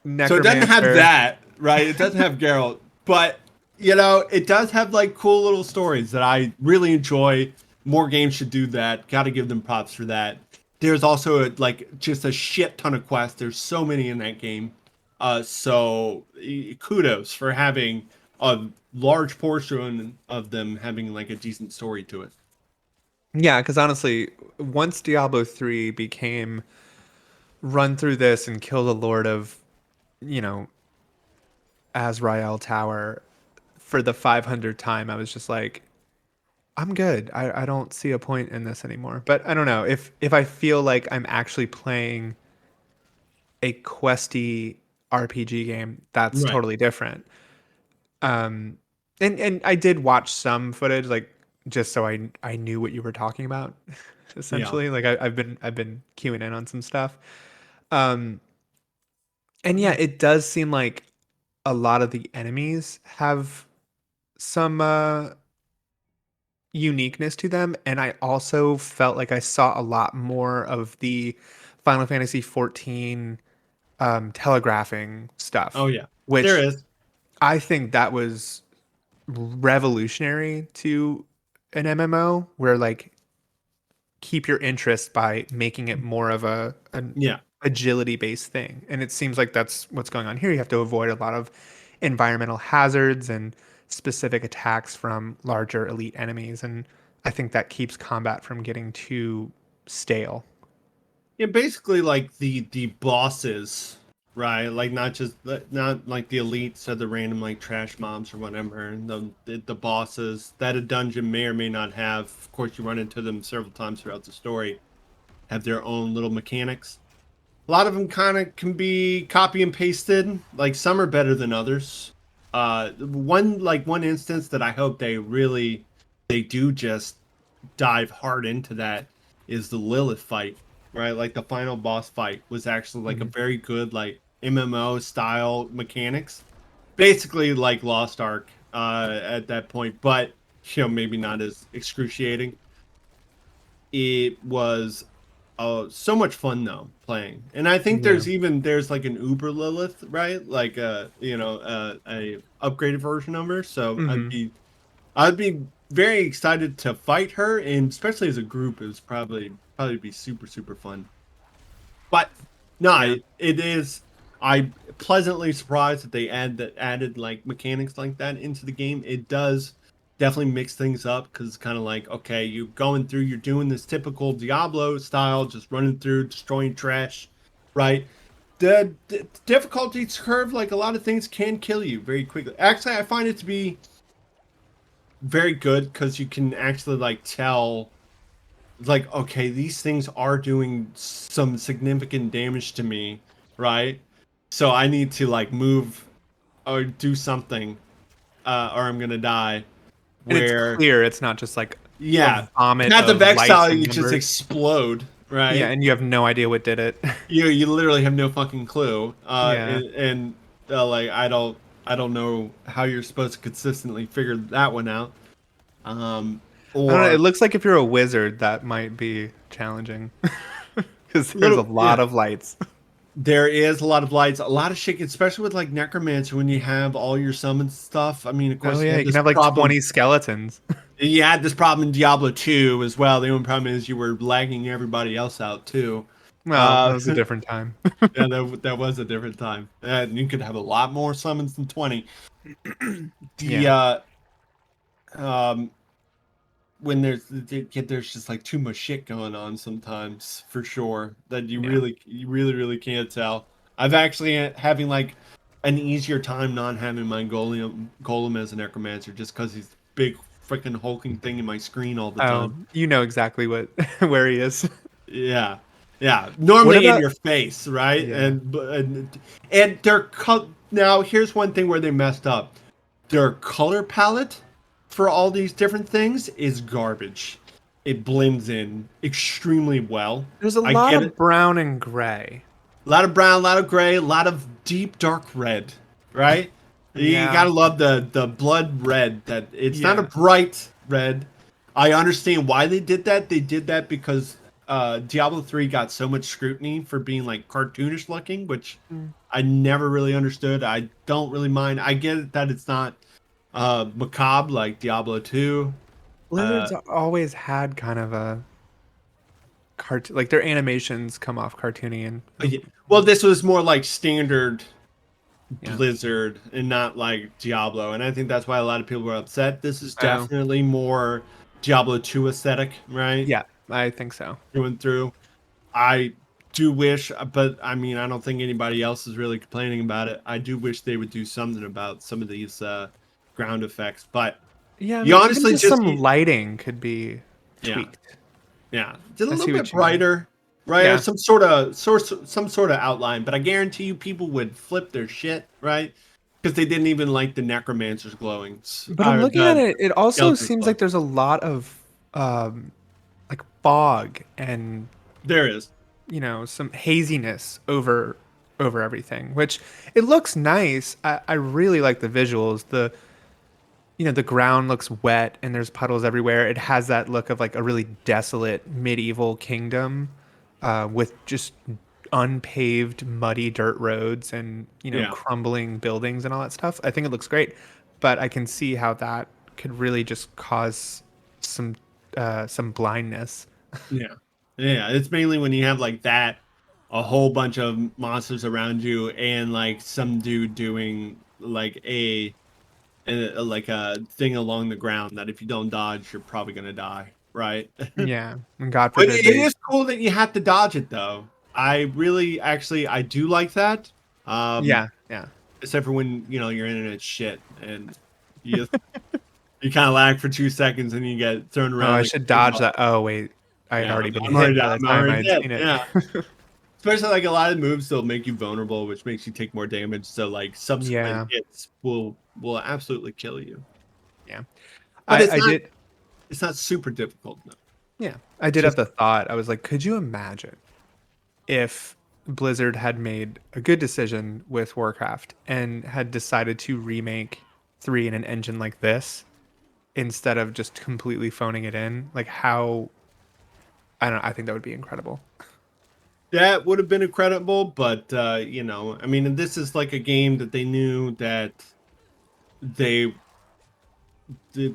S2: so it doesn't have
S1: necromancer.
S2: that, right? It doesn't have Geralt, but it does have like cool little stories that I really enjoy. More games should do that. Got to give them props for that. There's also like just a shit ton of quests. There's so many in that game. So kudos for having a large portion of them having like a decent story to it.
S1: Yeah, because honestly, once Diablo 3 became run through this and kill the Lord of, you know, Azrael Tower for the 500th time, I was just like, I'm good. I don't see a point in this anymore. But I don't know if I feel like I'm actually playing a questy. RPG game, that's
S2: Right.
S1: totally different. Um, and I did watch some footage, like just so I knew what you were talking about,
S2: Yeah.
S1: essentially. Like I've been queuing in on some stuff. Um, and yeah, it does seem like a lot of the enemies have some uniqueness to them, and I also felt like I saw a lot more of the Final Fantasy 14 telegraphing
S2: Oh
S1: stuff,
S2: yeah. There
S1: which
S2: is.
S1: I think that was revolutionary to an MMO, where like keep your interest by making it more of a an
S2: Yeah.
S1: agility based thing. And it seems like that's what's going on here. You have to avoid a lot of environmental hazards and specific attacks from larger elite enemies, and I think that keeps combat from getting too stale.
S2: Yeah, basically like the bosses, right? Like not like the elites or the random like trash mobs or whatever. And the bosses that a dungeon may or may not have. Of course, you run into them several times throughout the story. Have their own little mechanics. A lot of them kind of can be copy and pasted. Like some are better than others. One instance that I hope they do just dive hard into that is the Lilith fight, right? Like the final boss fight was actually like a
S1: Mhm.
S2: very good like MMO style mechanics, basically like Lost Ark at that point, but maybe not as excruciating. It was so much fun though playing, and I think
S1: Yeah.
S2: there's like an Uber Lilith, right? Like a upgraded version of her. So
S1: Hmm.
S2: I'd be very excited to fight her, and especially as a group, it was probably be super super fun. But no,
S1: Yeah.
S2: it is. I pleasantly surprised that they added like mechanics like that into the game. It does definitely mix things up because it's kind of like okay, you're going through, you're doing this typical Diablo style, just running through, destroying trash, right? The difficulty curve, like a lot of things, can kill you very quickly. Actually, I find it to be very good because you can actually like tell like okay these things are doing some significant damage to me, right? So I need to like move or do something or I'm gonna die.
S1: And it's
S2: Where
S1: clear it's not just like a
S2: yeah,
S1: vomit
S2: not the
S1: of lights
S2: Vexile,
S1: and
S2: you just
S1: numbers.
S2: explode,
S1: Yeah,
S2: right?
S1: and you have no idea what did it.
S2: You literally have no fucking clue
S1: Yeah.
S2: like I don't know how you're supposed to consistently figure that one out. um
S1: I don't know. It
S2: or
S1: looks like if you're a wizard, that might be challenging because there's a
S2: little
S1: lot
S2: yeah.
S1: of lights.
S2: There is a lot of lights, a lot of shit, especially with like Necromancer when you have all your summon stuff. I mean, of
S1: Oh
S2: course, you
S1: yeah,
S2: had
S1: you can
S2: this
S1: have like
S2: problem.
S1: 20 skeletons.
S2: You had this problem in Diablo 2 as well. The only problem is you were lagging everybody else out too.
S1: Well, that
S2: Uh,
S1: was a different time.
S2: yeah, that was a different time. And you could have a lot more summons than 20. The
S1: Yeah.
S2: um when there's just like too much shit going on sometimes for sure that
S1: Yeah.
S2: you really can't tell. I've actually having like an easier time not having my golem as a necromancer just because he's big freaking hulking thing in my screen all the
S1: Oh,
S2: time.
S1: you know exactly what where he is.
S2: Yeah, yeah.
S1: What
S2: Normally in
S1: about
S2: your face, right?
S1: yeah.
S2: And now here's one thing where they messed up. Their color palette for all these different things is garbage. It blends in extremely well.
S1: There's a
S2: I
S1: lot
S2: get
S1: of
S2: it.
S1: brown and gray.
S2: A lot of brown, a lot of gray, a lot of deep dark red, right? You
S1: Yeah.
S2: gotta love the blood red. That it's not a
S1: Yeah.
S2: bright red. I understand why they did that. They did that because Diablo 3 got so much scrutiny for being like cartoonish looking, which
S1: Mm.
S2: I never really understood. I don't really mind. I get it that it's not macabre like Diablo 2. Uh,
S1: Blizzard's always had kind of a like their animations come off cartoony and
S2: yeah. Well, this was more like standard
S1: yeah.
S2: Blizzard and not like Diablo, and I think that's why a lot of people were upset. This is
S1: Oh,
S2: definitely more Diablo 2 aesthetic, right?
S1: yeah, I think so.
S2: Through and through. I do wish, but I mean, I don't think anybody else is really complaining about it. I do wish they would do something about some of these ground effects, but
S1: Yeah, I
S2: you
S1: mean, even
S2: honestly
S1: just
S2: just
S1: some lighting could be
S2: yeah,
S1: tweaked.
S2: yeah, did a
S1: I
S2: little
S1: see
S2: bit
S1: what you mean.
S2: brighter. right? Or
S1: Yeah.
S2: some sort of outline. But I guarantee you, people would flip their shit, right? Because they didn't even like the necromancer's glowing,
S1: But I'm
S2: or
S1: looking at
S2: the
S1: it, it also
S2: skeleton's
S1: seems
S2: glowing.
S1: like there's a lot of um like fog and
S2: There is,
S1: some haziness over everything, which it looks nice. I really like the visuals. The ground looks wet and there's puddles everywhere. It has that look of like a really desolate medieval kingdom with just unpaved, muddy dirt roads and,
S2: yeah,
S1: crumbling buildings and all that stuff. I think it looks great, but I can see how that could really just cause some some blindness.
S2: yeah, yeah. It's mainly when you have like that, a whole bunch of monsters around you, and like some dude doing like like a thing along the ground that if you don't dodge, you're probably gonna die, right?
S1: Yeah, and God
S2: But
S1: forbid
S2: it
S1: they.
S2: is cool that you have to dodge it, though. I really, actually, I do like that.
S1: Yeah, yeah.
S2: Except for when your internet's shit and you you kind of lag for 2 seconds and you get thrown
S1: Oh,
S2: around
S1: I
S2: like
S1: should
S2: a
S1: dodge
S2: pinball.
S1: that. Oh, wait, I had
S2: Yeah,
S1: already been
S2: I'm already
S1: hit by
S2: down.
S1: the
S2: I'm
S1: time
S2: already
S1: I'd
S2: dead.
S1: seen it.
S2: Yeah, especially like a lot of moves still make you vulnerable, which makes you take more damage. So like subsequent
S1: Yeah,
S2: hits will absolutely kill you.
S1: yeah.
S2: But
S1: I did.
S2: it's not super difficult. No,
S1: Yeah, I
S2: it's
S1: did have
S2: just
S1: the thought. I was like, could you imagine if Blizzard had made a good decision with Warcraft and had decided to remake 3 in an engine like this instead of just completely phoning it in? Like how I don't know, I think that would be incredible.
S2: that would have been incredible. But I mean, this is like a game that they knew that they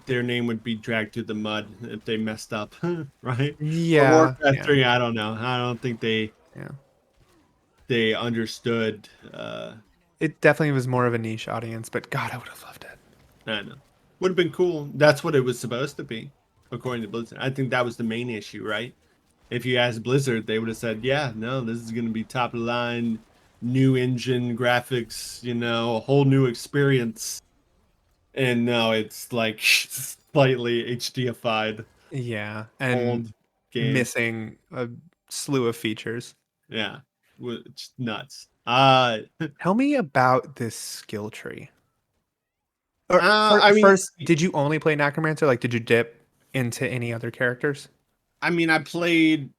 S2: their name would be dragged through the mud if they messed up, right? For
S1: Yeah,
S2: Warcraft
S1: yeah,
S2: 3, I don't know. I don't think
S1: yeah.
S2: they understood.
S1: It definitely was more of a niche audience, but God, I would have loved it.
S2: I don't know. Would have been cool. That's what it was supposed to be, according to Blizzard. I think that was the main issue, right? If you asked Blizzard, they would have said, "Yeah, no, this is going to be top of the line, new engine graphics, a whole new experience." And no, it's like slightly HDified
S1: Yeah,
S2: old
S1: and
S2: game.
S1: missing a slew of features.
S2: Yeah, which nuts.
S1: Tell me about this skill tree. Or
S2: I mean,
S1: first, did you only play Necromancer? Like, did you dip into any other characters?
S2: I played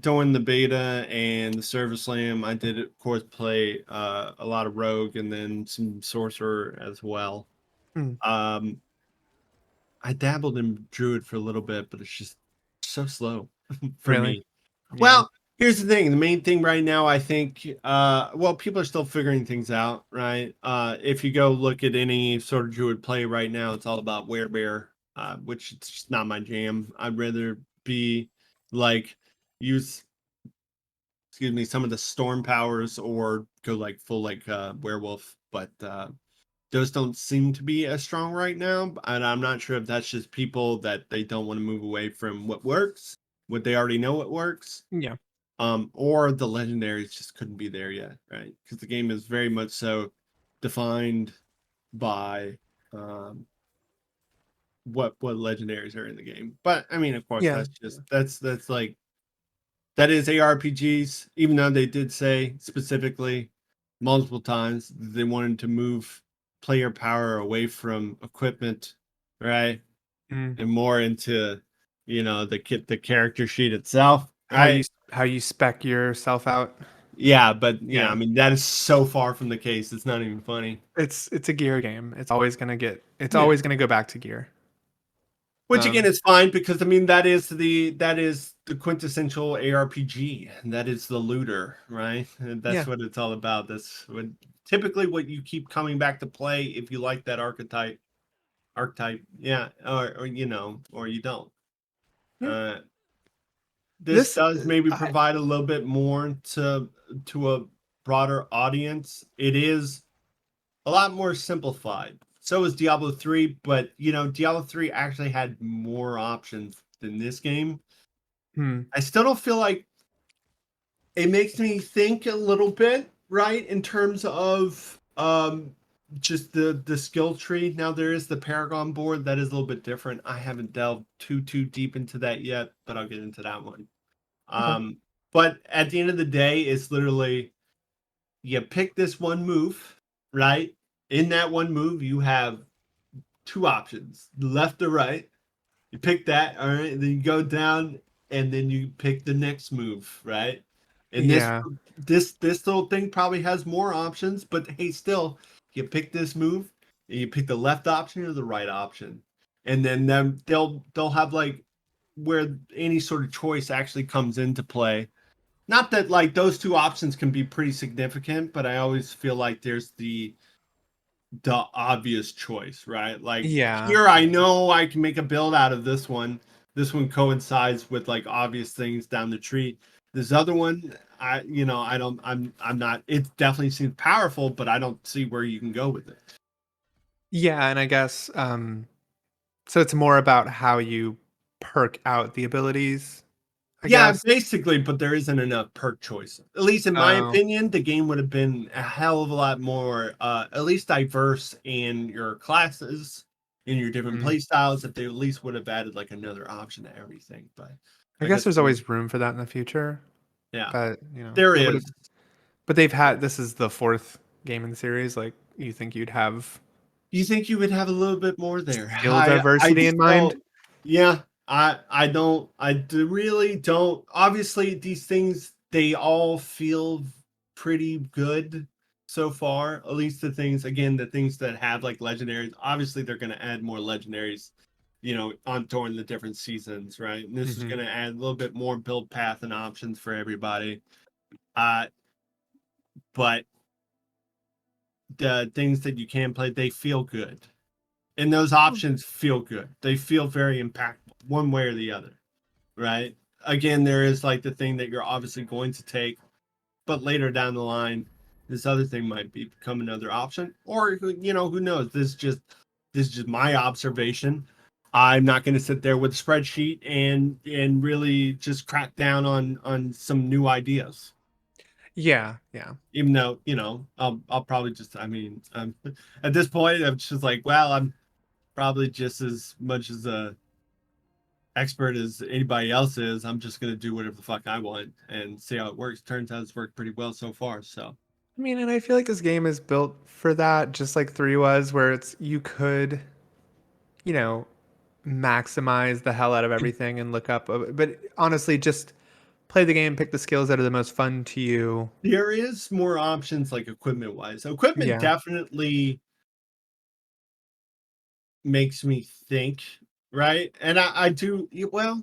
S2: during the beta and the Server Slam. I did, of course, play a lot of Rogue and then some Sorcerer as well.
S1: Hmm,
S2: Um, I dabbled in Druid for a little bit, but it's just so slow for
S1: really?
S2: me.
S1: Yeah.
S2: Well, here's the thing. The main thing right now, I think, well, people are still figuring things out, right? If you go look at any sort of Druid play right now, it's all about Werebear, which it's just not my jam. I'd rather be like use, excuse me, some of the storm powers or go like full like werewolf, but those don't seem to be as strong right now. And I'm not sure if that's just people that they don't want to move away from what works, what they already know what works,
S1: Yeah.
S2: or the legendaries just couldn't be there yet, right? Because the game is very much so defined by um, what legendaries are in the game. But I mean, of course,
S1: Yeah.
S2: that's just that's like that is ARPGs. Even though they did say specifically multiple times they wanted to move player power away from equipment, right,
S1: Mm.
S2: and more into the character sheet itself,
S1: How you
S2: right?
S1: how you spec yourself out?
S2: Yeah, but I
S1: Yeah.
S2: mean that is so far from the case. It's not even funny.
S1: It's a gear game. It's
S2: Yeah.
S1: always gonna go back to gear.
S2: Which again
S1: Um,
S2: is fine because I mean that is the quintessential ARPG. And that is the looter, right? And that's
S1: yeah.
S2: what it's all about. That's what typically what you keep coming back to play if you like that archetype. Yeah, or you don't.
S1: Yeah.
S2: Uh this
S1: This
S2: does maybe
S1: I
S2: provide a little bit more to a broader audience. It is a lot more simplified. So is Diablo 3, but Diablo 3 actually had more options than this game.
S1: hmm,
S2: I still don't feel like it makes me think a little bit, right, in terms of just the skill tree. Now there is the Paragon board that is a little bit different. I haven't delved too deep into that yet, but I'll get into that one.
S1: okay.
S2: Um But at the end of the day, it's literally you pick this one move, right? In that one move, you have two options, left or right. You pick that, all right, and then you go down and then you pick the next move, right? And
S1: Yeah.
S2: this little thing probably has more options, but hey, still, you pick this move and you pick the left option or the right option. And then they'll have like where any sort of choice actually comes into play. Not that like those two options can be pretty significant, but I always feel like there's the obvious choice, right? Like
S1: Yeah.
S2: here I
S1: Yeah.
S2: know I can make a build out of this one. This one coincides with like obvious things down the tree. This other one, I don't I'm not it definitely seems powerful, but I don't see where you can go with it.
S1: Yeah, and I guess so it's more about how you perk out the abilities, I
S2: Yeah,
S1: guess.
S2: basically, but there isn't enough perk choice. At least in my
S1: Oh.
S2: opinion, the game would have been a hell of a lot more at least diverse in your classes, in your different
S1: Mhm.
S2: play styles, if they at least would have added like another option to everything. But
S1: I
S2: I
S1: guess
S2: guess
S1: there's always room for that in the future,
S2: yeah,
S1: but,
S2: there
S1: it would have
S2: is.
S1: but they've had this is the 4th game in the series, like, you think you'd have
S2: You think you would have a little bit more there?
S1: skill
S2: I
S1: diversity in mind?
S2: still, yeah, I don't, really don't. Obviously, these things they all feel pretty good so far. At least the things, again, the things that have like legendaries. Obviously, they're going to add more legendaries, on during the different seasons, right? And this is
S1: Mhm.
S2: going to add a little bit more build path and options for everybody. Uh, but the things that you can play, they feel good. And those options feel good. They feel very impactful, one way or the other, right? Again, there is like the thing that you're obviously going to take, but later down the line, this other thing might become another option, or who knows? This is just my observation. I'm not going to sit there with a spreadsheet and really just crack down on some new ideas.
S1: Yeah, yeah.
S2: Even though I'll probably just at this point I'm just like, well, I'm probably just as much as a expert as anybody else is. I'm just gonna do whatever the fuck I want and see how it works. Turns out it's worked pretty well so far. So
S1: I mean, and I feel like this game is built for that, just like 3 was, where it's you could, you know, maximize the hell out of everything and look up, but honestly, just play the game, pick the skills that are the most fun to you.
S2: there is more options like equipment wise. Equipment
S1: Yeah.
S2: definitely makes me think, right? And I do well.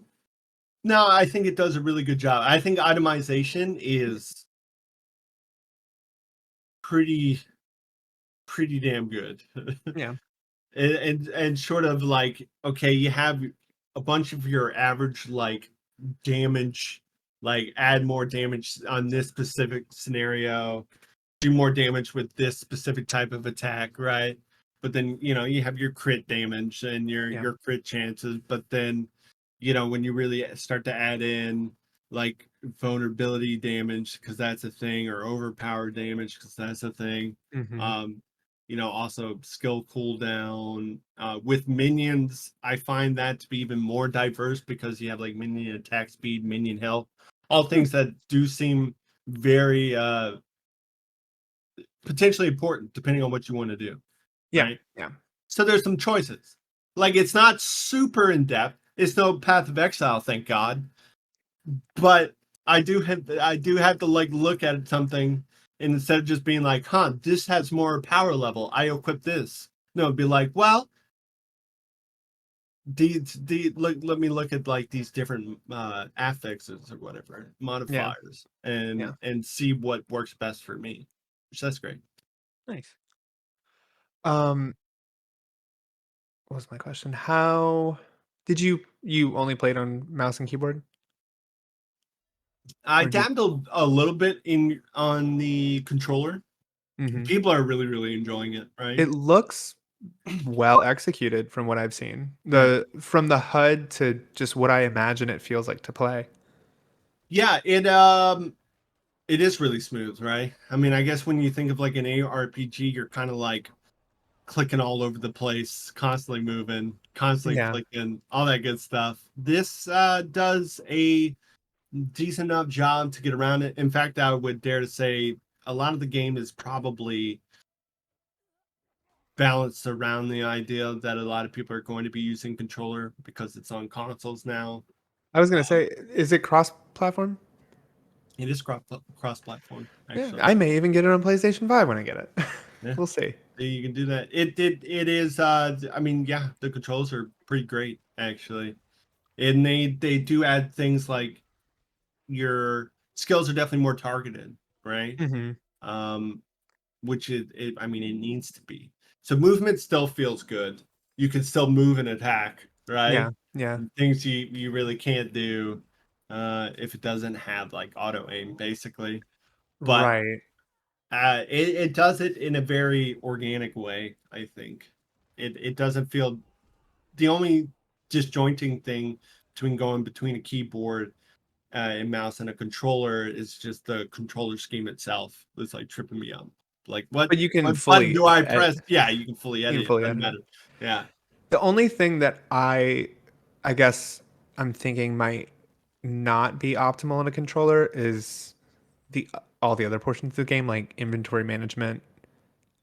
S2: No, I think it does a really good job. I think itemization is pretty pretty damn good.
S1: Yeah.
S2: And sort of like, okay, you have a bunch of your average like damage, like add more damage on this specific scenario, do more damage with this specific type of attack, right? But then you have your crit damage and your
S1: Yeah.
S2: your crit chances, but then when you really start to add in like vulnerability damage because that's a thing, or overpowered damage because that's a thing.
S1: Mhm.
S2: um Also skill cooldown with minions. I find that to be even more diverse because you have like minion attack speed, minion health, all
S1: Hmm.
S2: things that do seem very potentially important depending on what you want to do,
S1: Yeah.
S2: right?
S1: Yeah.
S2: So there's some choices. Like it's not super in depth. It's no Path of Exile, thank God. But I do have to like look at something, and instead of just being like, huh, this has more power level, I equip this. No, it'd be like, well, let me look at like these different affixes or whatever
S1: Yeah.
S2: modifiers
S1: Yeah.
S2: and see what works best for me. Which that's great.
S1: Nice. Um, what was my question? How did you only played on mouse and keyboard,
S2: I
S1: or did?
S2: dabbled a little bit in on the controller.
S1: Mhm.
S2: People are really, really enjoying it, right?
S1: It looks well executed from what I've seen.
S2: Yeah.
S1: The from the HUD to just what I imagine it feels like to play.
S2: Yeah, it is really smooth, right? I mean, I guess when you think of like an ARPG, you're kind of like clicking all over the place, constantly moving, constantly
S1: Yeah.
S2: clicking, all that good stuff. This does a decent enough job to get around it. In fact, I would dare to say a lot of the game is probably balanced around the idea that a lot of people are going to be using controller because it's on consoles now.
S1: I was gonna say, is it cross-platform?
S2: It is cross platform,
S1: Yeah,
S2: actually.
S1: I may even get it on PlayStation 5 when I get it.
S2: Yeah,
S1: We'll see.
S2: you can do that. It is. I mean, yeah, the controls are pretty great actually, and they do add things like your skills are definitely more targeted, right?
S1: Hmm.
S2: Um, which I mean, it needs to be. So movement still feels good. You can still move and attack, right?
S1: Yeah, yeah,
S2: Things you really can't do if it doesn't have like auto aim, basically. But
S1: right.
S2: it does it in a very organic way. I think it doesn't feel the only disjointing thing between going between a keyboard and mouse and a controller is just the controller scheme itself. It's like tripping me up. Like
S1: But you can
S2: what button
S1: fully
S2: do I
S1: edit.
S2: press? Yeah, you can fully
S1: You
S2: edit
S1: can
S2: it.
S1: fully
S2: Doesn't
S1: edit it.
S2: matter. Yeah.
S1: The only thing that I guess I'm thinking might not be optimal in a controller is the all the other portions of the game, like inventory management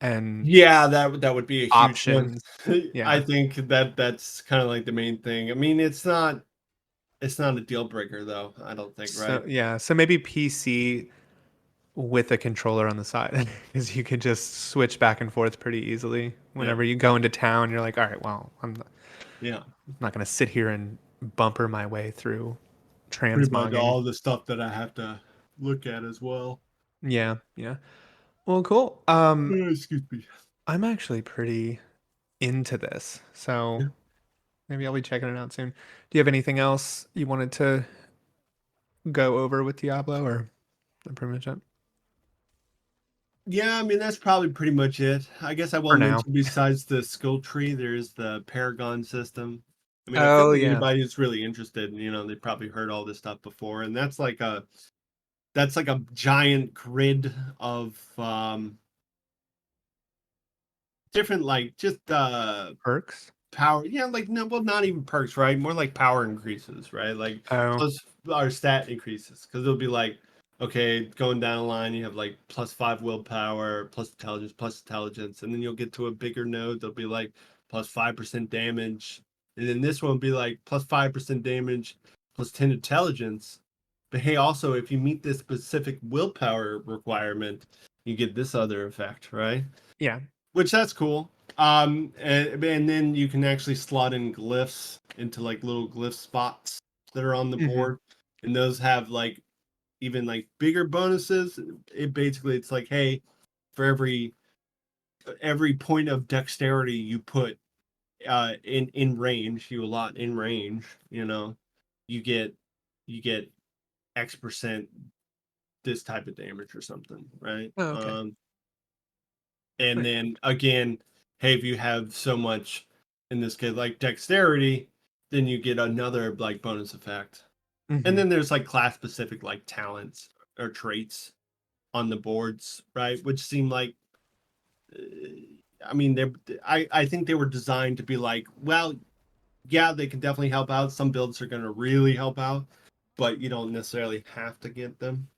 S1: and
S2: Yeah, that would be a huge one.
S1: options.
S2: I
S1: Yeah.
S2: think that's kind of like the main thing. I mean, it's not a deal breaker though, I don't think,
S1: So
S2: right?
S1: yeah, so maybe PC with a controller on the side because you could just switch back and forth pretty easily.
S2: Yeah.
S1: Whenever you go into town, you're like, all right, well,
S2: Yeah.
S1: not going to sit here and bumper my way through
S2: Pretty much
S1: transmogging.
S2: all the stuff that I have to look at as well.
S1: Yeah, yeah. Well, cool.
S2: Excuse me.
S1: I'm actually pretty into this, so
S2: Yeah.
S1: maybe I'll be checking it out soon. Do you have anything else you wanted to go over with Diablo, or pretty much it
S2: Yeah, I mean that's probably pretty much it. I guess I will
S1: for now?
S2: mention besides the skill tree, there's the Paragon system. I mean, I feel
S1: Oh
S2: like
S1: yeah,
S2: anybody who's really interested, they probably heard all this stuff before, and that's like a giant grid of different like just
S1: perks.
S2: power, yeah, like no, well, not even perks, right? More like power increases, right? Like
S1: Oh,
S2: plus our stat increases because it'll be like, okay, going down the line, you have like +5 willpower, plus intelligence, and then you'll get to a bigger node. They'll be like +5% damage, and then this one will be like +5% damage, +10 intelligence. But hey, also if you meet this specific willpower requirement, you get this other effect, right?
S1: yeah.
S2: Which that's cool. And then you can actually slot in glyphs into like little glyph spots that are on the
S1: Hmm.
S2: board, and those have like even like bigger bonuses. It's like, hey, for every point of dexterity you put in range, you allot in range, you get you get X% this type of damage or something, right?
S1: Oh, okay.
S2: And
S1: Nice.
S2: then again, hey, if you have so much in this case like dexterity, then you get another like bonus effect. And
S1: Hmm.
S2: then there's like class specific like talents or traits on the boards, right? Which seem like uh, I mean I think they were designed to be like, well, yeah, they can definitely help out. Some builds are going to really help out, but you don't necessarily have to get them.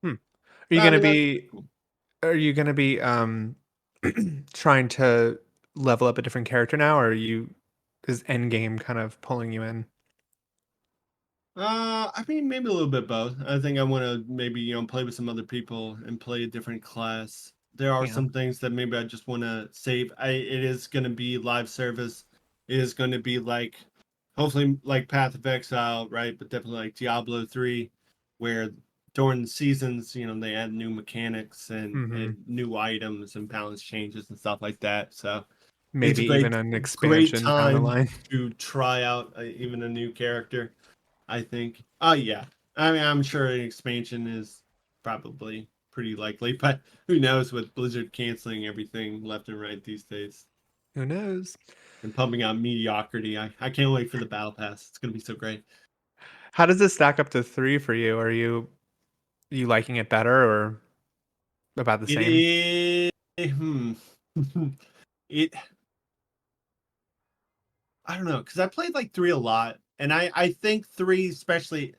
S1: Hmm. Are you
S2: I
S1: gonna
S2: mean that's
S1: be?
S2: cool.
S1: Are you gonna be trying to level up a different character now, or are you is Endgame kind of pulling you in?
S2: I mean, maybe a little bit both. I think I want to maybe, play with some other people and play a different class. There are
S1: Yeah.
S2: some things that maybe I just want to save. It is going to be live service. It is going to be like, hopefully, like Path of Exile, right? But definitely like Diablo 3, where during the seasons, they add new mechanics and
S1: Hmm.
S2: new items and balance changes and stuff like that. So it's a
S1: Maybe
S2: great,
S1: even an
S2: great
S1: expansion down the
S2: time
S1: line.
S2: to try out even a new character. I think. Oh yeah. I mean, I'm sure an expansion is probably pretty likely, but who knows with Blizzard canceling everything left and right these days
S1: Who knows?
S2: and pumping out mediocrity. I can't wait for the battle pass. It's gonna be so great.
S1: How does this stack up to 3 for you? Are you liking it better or about the
S2: It
S1: same?
S2: is it I don't know, because I played like three a lot, and I think three especially.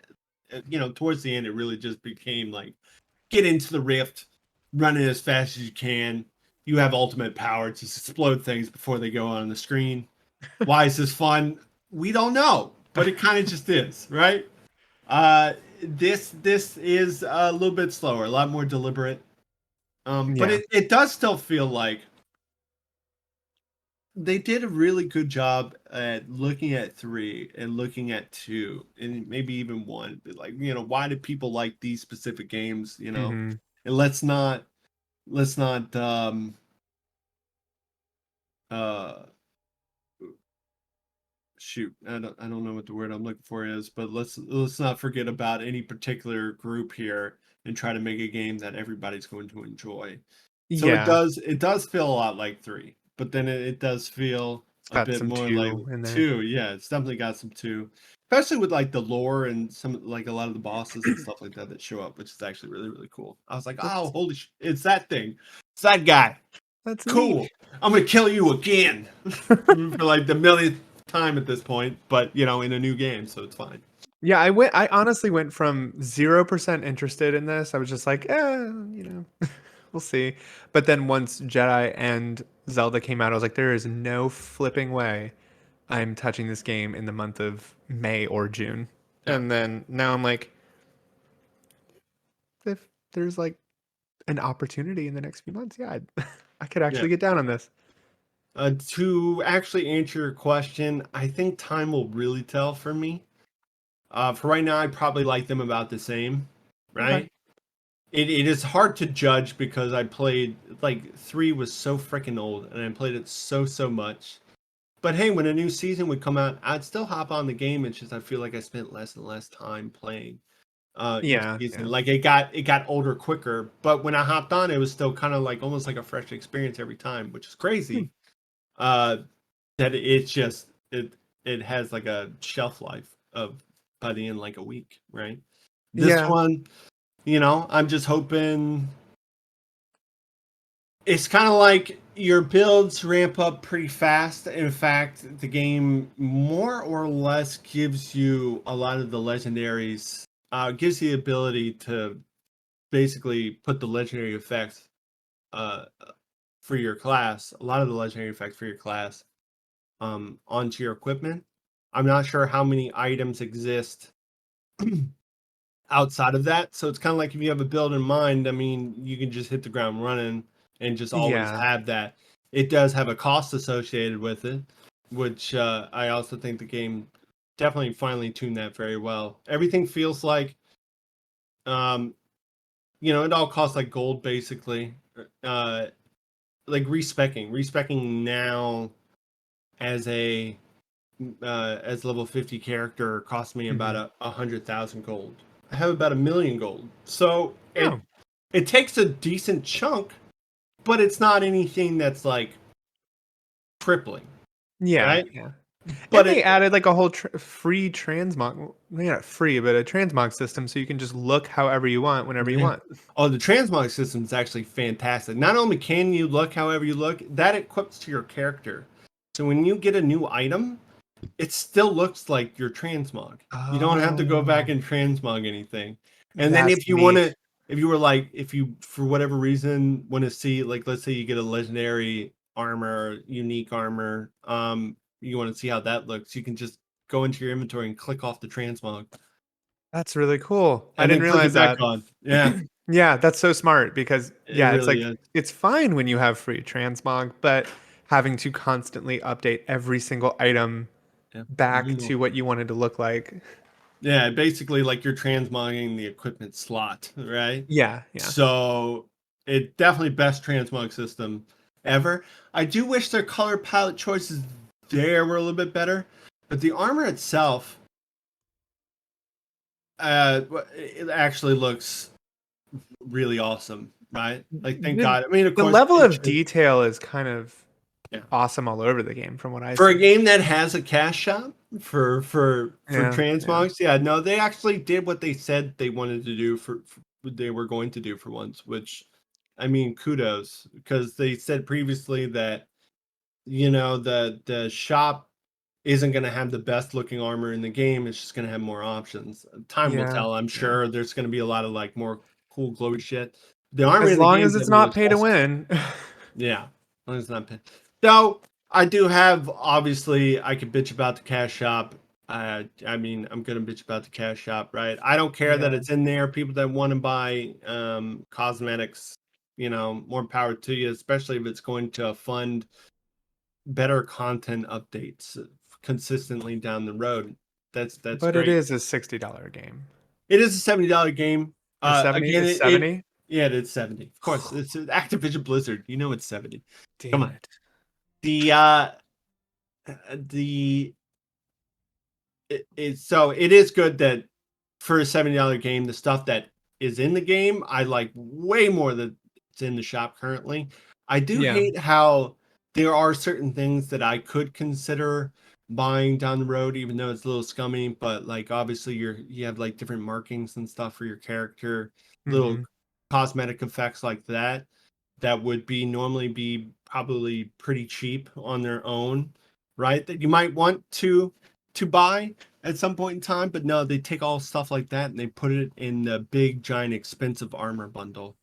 S2: towards the end, it really just became like get into the rift, run it as fast as you can. You have ultimate power to explode things before they go on the screen. Why is this fun? We don't know, but it kind of just is, right? This is a little bit slower, a lot more deliberate. But
S1: Yeah.
S2: it does still feel like they did a really good job at looking at three and looking at two and maybe even one. Like, why do people like these specific games?
S1: Hmm.
S2: And let's not uh shoot, I don't know what the word I'm looking for is, but let's not forget about any particular group here and try to make a game that everybody's going to enjoy. So it
S1: Yeah.
S2: does feel a lot like three, but then it does feel
S1: It's
S2: a
S1: got
S2: bit
S1: some
S2: more like
S1: two in there.
S2: two. Yeah, it's definitely got some two, especially with like the lore and some like a lot of the bosses and stuff like that that show up, which is actually really really cool. I was like, oh,
S1: That's
S2: holy it's that thing, it's that guy.
S1: that's neat.
S2: Cool. I'm gonna kill you again for like the millionth time at this point, but in a new game, so it's fine.
S1: Yeah, I honestly went from 0% interested in this. I was just like, we'll see. But then once Jedi and Zelda came out, I was like, there is no flipping way I'm touching this game in the month of May or June.
S2: Yeah,
S1: And then now I'm like, if there's like an opportunity in the next few months, yeah, I could
S2: yeah.
S1: actually get down on this.
S2: To actually answer your question, I think time will really tell for me. For right now, I probably like them about the same,
S1: Okay.
S2: right? It is hard to judge because I played like three was so freaking old and I played it so much. But hey, when a new season would come out, I'd still hop on the game. It's just I feel like I spent less and less time playing each
S1: Yeah,
S2: season.
S1: yeah.
S2: Like it got older quicker, but when I hopped on, it was still kind of like almost like a fresh experience every time, which is
S1: Hmm.
S2: crazy. Uh, that it's just it has like a shelf life of by the end like a week, right? This
S1: Yeah.
S2: one, I'm just hoping it's kind of like your builds ramp up pretty fast. In fact, the game more or less gives you a lot of the legendaries, gives you the ability to basically put the legendary effects uh, for your class, a lot of the legendary effects for your class onto your equipment. I'm not sure how many items exist outside of that. So it's kind of like if you have a build in mind, I mean, you can just hit the ground running and just always
S1: Yeah.
S2: have that. It does have a cost associated with it, which I also think the game definitely finely tuned that very well. Everything feels like, um, it all costs like gold basically. Like respecking now as a as level 50 character cost me about
S1: Hmm.
S2: 100,000 gold. I have about 1,000,000 gold. So it
S1: Oh,
S2: it takes a decent chunk, but it's not anything that's like crippling,
S1: yeah,
S2: right?
S1: yeah.
S2: But
S1: And they
S2: it
S1: added like a whole free transmog, well, not free, but a transmog system so you can just look however you want whenever you
S2: yeah.
S1: want.
S2: Oh, the transmog system is actually fantastic. Not only can you look however you look, that equips to your character. So when you get a new item, it still looks like your transmog. You don't have to go back
S1: Oh,
S2: and transmog anything. And then
S1: that's neat.
S2: if you were like, if you for whatever reason want to see, like, let's say you get a legendary armor, unique armor, you want to see how that looks, you can just go into your inventory and click off the transmog,
S1: That's really cool. I
S2: and
S1: didn't
S2: then click
S1: realize
S2: it back
S1: that.
S2: on. Yeah,
S1: Yeah, that's so smart because
S2: it
S1: yeah, it's
S2: really
S1: like
S2: is.
S1: it's fine when you have free transmog, but having to constantly update every single item
S2: Yeah,
S1: back
S2: even though
S1: to what you wanted to look like.
S2: yeah, basically like you're transmogging the equipment slot, right?
S1: Yeah, yeah.
S2: So it definitely best transmog system ever. I do wish their color palette choices there were a little bit better, but the armor itself, it actually looks really awesome, right? Like, thank
S1: The,
S2: God. I mean, of
S1: the
S2: course,
S1: level
S2: it
S1: of
S2: should.
S1: detail is kind of
S2: Yeah.
S1: awesome all over the game from what I
S2: For a
S1: see.
S2: game that has a cash shop for
S1: Yeah, yeah.
S2: transmogs, yeah, no, they actually did what they said they wanted to do for they were going to do for once, which I mean, kudos, because they said previously that the shop isn't going to have the best looking armor in the game. It's just going to have more options. Time will
S1: Yeah,
S2: tell. I'm
S1: yeah.
S2: sure there's going to be a lot of like more cool glowy shit. The armor
S1: As
S2: in the
S1: long
S2: game
S1: as it's
S2: definitely
S1: not
S2: looks
S1: pay to
S2: awesome.
S1: win.
S2: Yeah, as long as it's not. Though I do have, obviously, I could bitch about the cash shop. I mean, I'm gonna bitch about the cash shop, right? I don't care that
S1: Yeah.
S2: it's in there. People that want to buy cosmetics, more power to you, especially if it's going to fund better content updates consistently down the road. That's
S1: But it
S2: great.
S1: is a $60 game.
S2: It is a $70 game.
S1: Or 70?
S2: Again,
S1: It's
S2: it
S1: 70?
S2: yeah, it's 70. Of course, it's an Activision Blizzard. You know it's 70. Come
S1: Damn
S2: on.
S1: it.
S2: The so it is good that for a $70 game, the stuff that is in the game, I like way more than it's in the shop currently. I do
S1: Yeah.
S2: hate how there are certain things that I could consider buying down the road, even though it's a little scummy. But like obviously you have like different markings and stuff for your character, little
S1: Mhm.
S2: cosmetic effects like that that would be normally be probably pretty cheap on their own, right? That you might want to buy at some point in time, but no, they take all stuff like that and they put it in the big giant expensive armor bundle.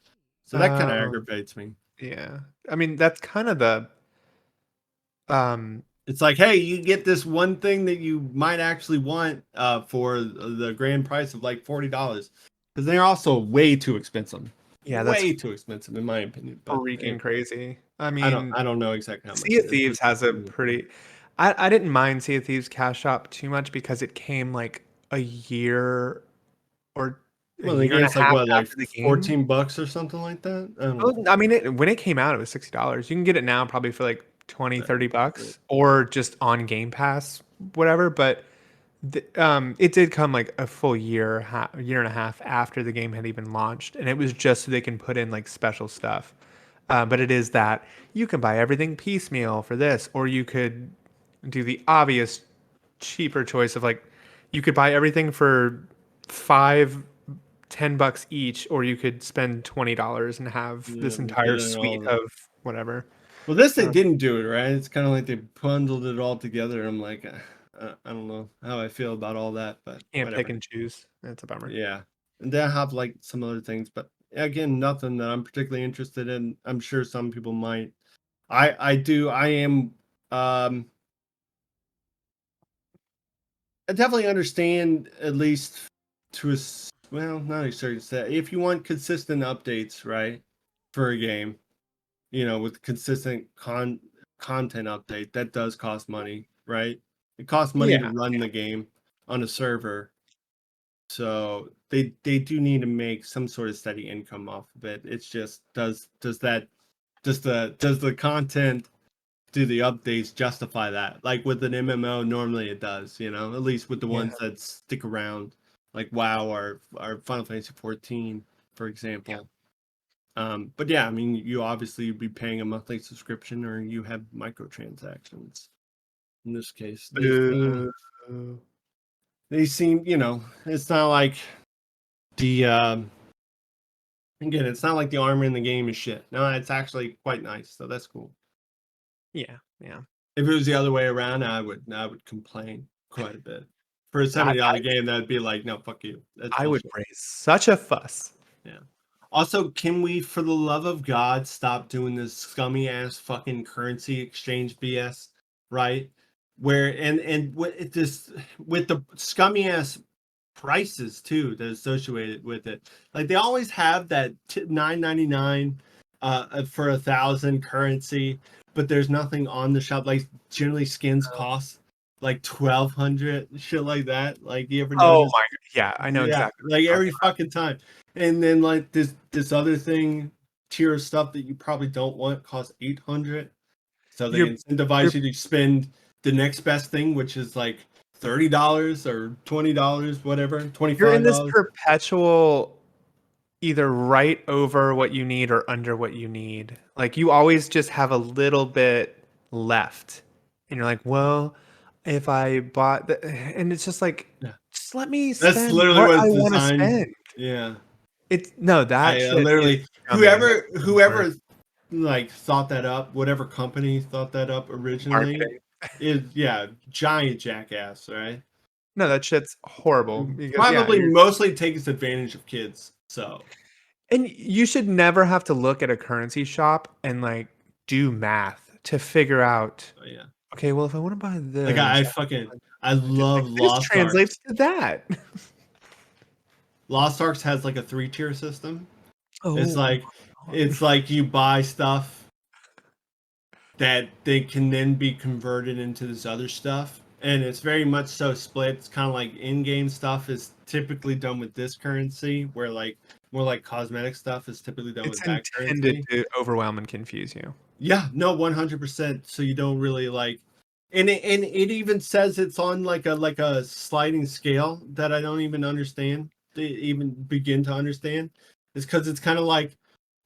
S2: So that kind of
S1: Oh,
S2: aggravates me.
S1: yeah. I mean, that's kind of the um
S2: It's like, hey, you get this one thing that you might actually want for the grand price of like $40 because they're also
S1: yeah, that's
S2: way too expensive in my opinion. But
S1: freaking crazy. I
S2: I don't
S1: mean,
S2: I don't know exactly how much
S1: Sea
S2: it
S1: of
S2: is.
S1: Thieves has a pretty I didn't mind Sea of Thieves Cash Shop too much because it came like a year or a
S2: Well, the
S1: year and
S2: game's
S1: a
S2: like
S1: half
S2: what, like
S1: after the game.
S2: $14 or something like that. I don't
S1: Oh,
S2: know.
S1: I mean, when it came out, it was $60. You can get it now probably for like 20,
S2: But,
S1: 30
S2: but
S1: bucks or just on Game Pass, whatever. But it did come like a full year and a half after the game had even launched, and it was just so they can put in like special stuff. But it is that you can buy everything piecemeal for this, or you could do the obvious cheaper choice of like you could buy everything for 5, $10 each, or you could spend $20 and have
S2: yeah,
S1: this
S2: we get
S1: entire
S2: it all
S1: suite
S2: of
S1: of
S2: it.
S1: whatever.
S2: Well, this they
S1: Uh,
S2: didn't do it right. It's kind of like they bundled it all together. I'm like, I don't know how I feel about all that, but
S1: can't pick
S2: whatever.
S1: and choose. That's a bummer.
S2: Yeah, and then I have like some other things, but again, nothing that I'm particularly interested in. I'm sure some people might. I do. I am. I definitely understand at least to a well, not a certain extent. If you want consistent updates, right, for a game, with consistent content update, that does cost money, right? It costs money to
S1: Yeah.
S2: run the game on a server, so they do need to make some sort of steady income off of it. It's just does the content, do the updates justify that? Like with an MMO, normally it does, at least with the
S1: Yeah.
S2: ones that stick around, like WoW or Final Fantasy 14, for
S1: Yeah.
S2: example. But yeah, I mean, you obviously be paying a monthly subscription or you have microtransactions. In this case,
S1: Boo.
S2: they seem, it's not like the again, it's not like the armor in the game is shit. No, it's actually quite nice, so that's cool.
S1: Yeah. Yeah.
S2: If it was the other way around, I would complain quite a bit. For a
S1: I,
S2: $70 game, that'd be like, no, fuck you. That's
S1: I would
S2: bullshit.
S1: raise such a fuss.
S2: Yeah. Also, can we, for the love of God, stop doing this scummy ass fucking currency exchange BS, right? Where and with this with the scummy ass prices too that are associated with it. Like they always have that 9.99 for 1,000 currency, but there's nothing on the shop. Like generally skins cost like 1,200, shit like that. Like you ever
S1: Oh
S2: notice?
S1: my god. Yeah, I know
S2: Yeah,
S1: exactly what
S2: like
S1: you're
S2: every
S1: talking about.
S2: fucking time. And then like this other thing tier of stuff that you probably don't want costs 800. So they
S1: You're
S2: incentivize
S1: you're
S2: you to spend the next best thing, which is like $30 or $20, whatever,
S1: you're in this
S2: $25.
S1: perpetual either right over what you need or under what you need. Like you always just have a little bit left. And you're like, well, if I bought the, and it's just like,
S2: Yeah.
S1: just let me
S2: That's
S1: spend
S2: literally
S1: what
S2: what
S1: I
S2: it's
S1: want to
S2: designed.
S1: spend.
S2: Yeah.
S1: It's no, that
S2: I
S1: shit is
S2: literally
S1: scummy.
S2: whoever
S1: That's the worst.
S2: like thought that up, whatever company thought that up originally,
S1: Marketing.
S2: is yeah, giant jackass, right?
S1: No, that shit's horrible because yeah,
S2: Probably
S1: you're
S2: mostly takes advantage of kids. So
S1: and you should never have to look at a currency shop and like do math to figure out,
S2: yeah,
S1: okay, well if I want to buy
S2: like
S1: this,
S2: I
S1: like
S2: love
S1: this
S2: Lost Arks.
S1: translates to that.
S2: Lost Arks has like a 3 tier system. It's
S1: Oh
S2: like
S1: my God.
S2: it's like you buy stuff that they can then be converted into this other stuff. And it's very much so split. It's kind of like in-game stuff is typically done with this currency, where like more like cosmetic stuff is typically done
S1: It's
S2: with that
S1: intended
S2: currency.
S1: to overwhelm and confuse you.
S2: Yeah, no, 100%. So you don't really like, and it even says it's on like a sliding scale that I don't even understand, to even begin to understand. It's because it's kind of like,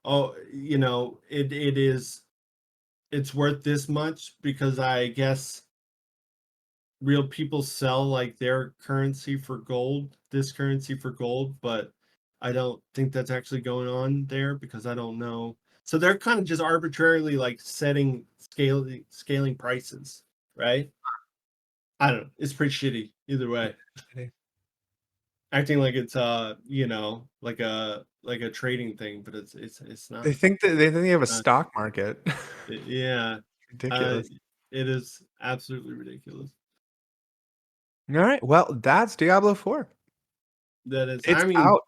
S2: oh, it is, it's worth this much because I guess real people sell like their currency for gold, this currency for gold, but I don't think that's actually going on there because I don't know. So they're kind of just arbitrarily like setting scaling prices, right? I don't know. It's pretty shitty either way. Acting like it's like a trading thing, but it's
S1: They
S2: not.
S1: think that they have a
S2: Uh,
S1: stock market.
S2: yeah, uh,
S1: Ridiculous.
S2: it is absolutely ridiculous.
S1: All right. Well, that's Diablo 4.
S2: That is,
S1: It's
S2: I mean,
S1: out.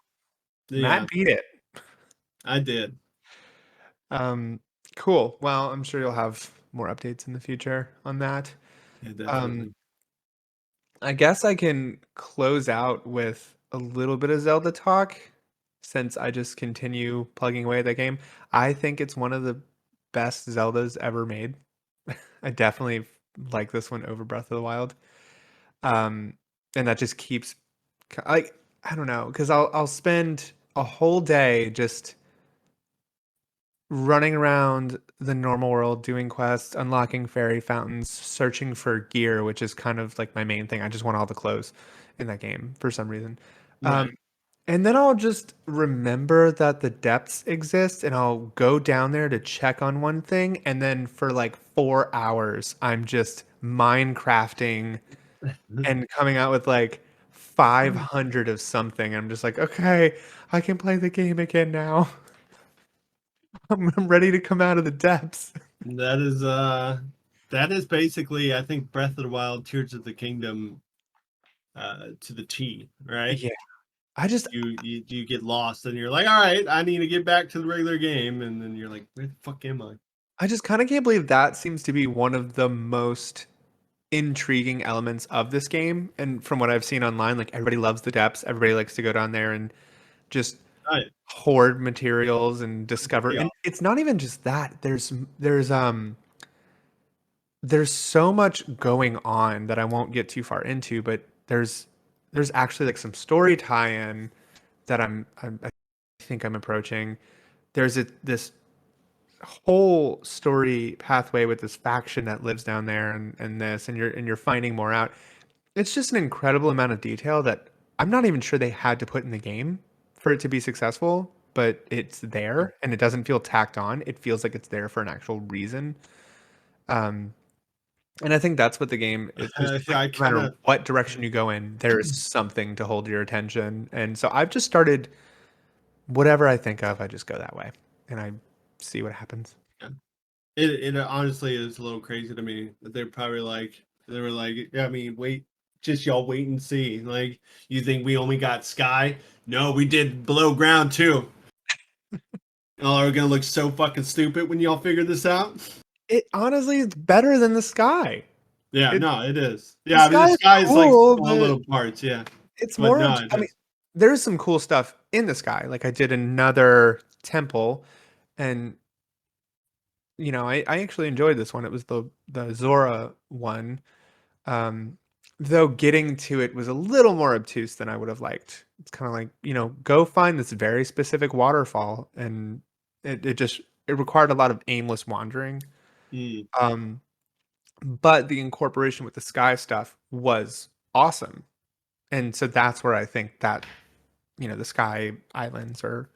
S1: Matt
S2: yeah,
S1: beat it.
S2: I did.
S1: Um, cool. Well, I'm sure you'll have more updates in the future on that.
S2: Yeah,
S1: Um,
S2: definitely.
S1: I guess I can close out with a little bit of Zelda talk since I just continue plugging away at that game. I think it's one of the best Zeldas ever made. I definitely like this one over Breath of the Wild. Um, and that just keeps like I don't know, because I'll spend a whole day just running around the normal world doing quests, unlocking fairy fountains, searching for gear, which is kind of like my main thing. I just want all the clothes in that game for some reason. Um,
S2: Right.
S1: and then I'll just remember that the depths exist and I'll go down there to check on one thing. And then for like 4 hours, I'm just Minecrafting and coming out with like 500 of something. I'm just like, okay, I can play the game again now. I'm ready to come out of the depths.
S2: That is that is basically, I think, Breath of the Wild, Tears of the Kingdom to the T, right?
S1: Yeah. I just
S2: You get lost and you're like, all right, I need to get back to the regular game, and then you're like, where the fuck am I?
S1: I just kind of can't believe that seems to be one of the most intriguing elements of this game. And from what I've seen online, like everybody loves the depths. Everybody likes to go down there and just
S2: Right.
S1: hoard materials and discover.
S2: Yeah.
S1: And it's not even just that. There's so much going on that I won't get too far into, but there's actually like some story tie-in that I think I'm approaching. There's this whole story pathway with this faction that lives down there and this and you're finding more out. It's just an incredible amount of detail that I'm not even sure they had to put in the game for it to be successful, but it's there and it doesn't feel tacked on. It feels like it's there for an actual reason. Um, and I think that's what the game is just like
S2: I
S1: no
S2: kind
S1: matter
S2: of
S1: what direction you go in, there is something to hold your attention. And so I've just started whatever I think of, I just go that way and I see what happens.
S2: it honestly is a little crazy to me that they were like, yeah, I mean, wait, just y'all wait and see. Like, you think we only got sky? No, we did below ground too. Y'all are gonna look so fucking stupid when y'all figure this out.
S1: It honestly is better than the sky.
S2: Yeah,
S1: It
S2: no, it is.
S1: The
S2: Yeah, I mean,
S1: sky
S2: the
S1: is
S2: sky is like
S1: cool,
S2: small
S1: but
S2: little parts, yeah.
S1: it's
S2: But
S1: more
S2: no,
S1: of
S2: it
S1: I mean,
S2: is.
S1: there's some cool stuff in the sky. Like I did another temple and I actually enjoyed this one. It was the Zora one. Um, though getting to it was a little more obtuse than I would have liked. It's kind of like, go find this very specific waterfall and it required a lot of aimless wandering.
S2: Mm,
S1: Um, but the incorporation with the sky stuff was awesome. And so that's where I think that, the sky islands are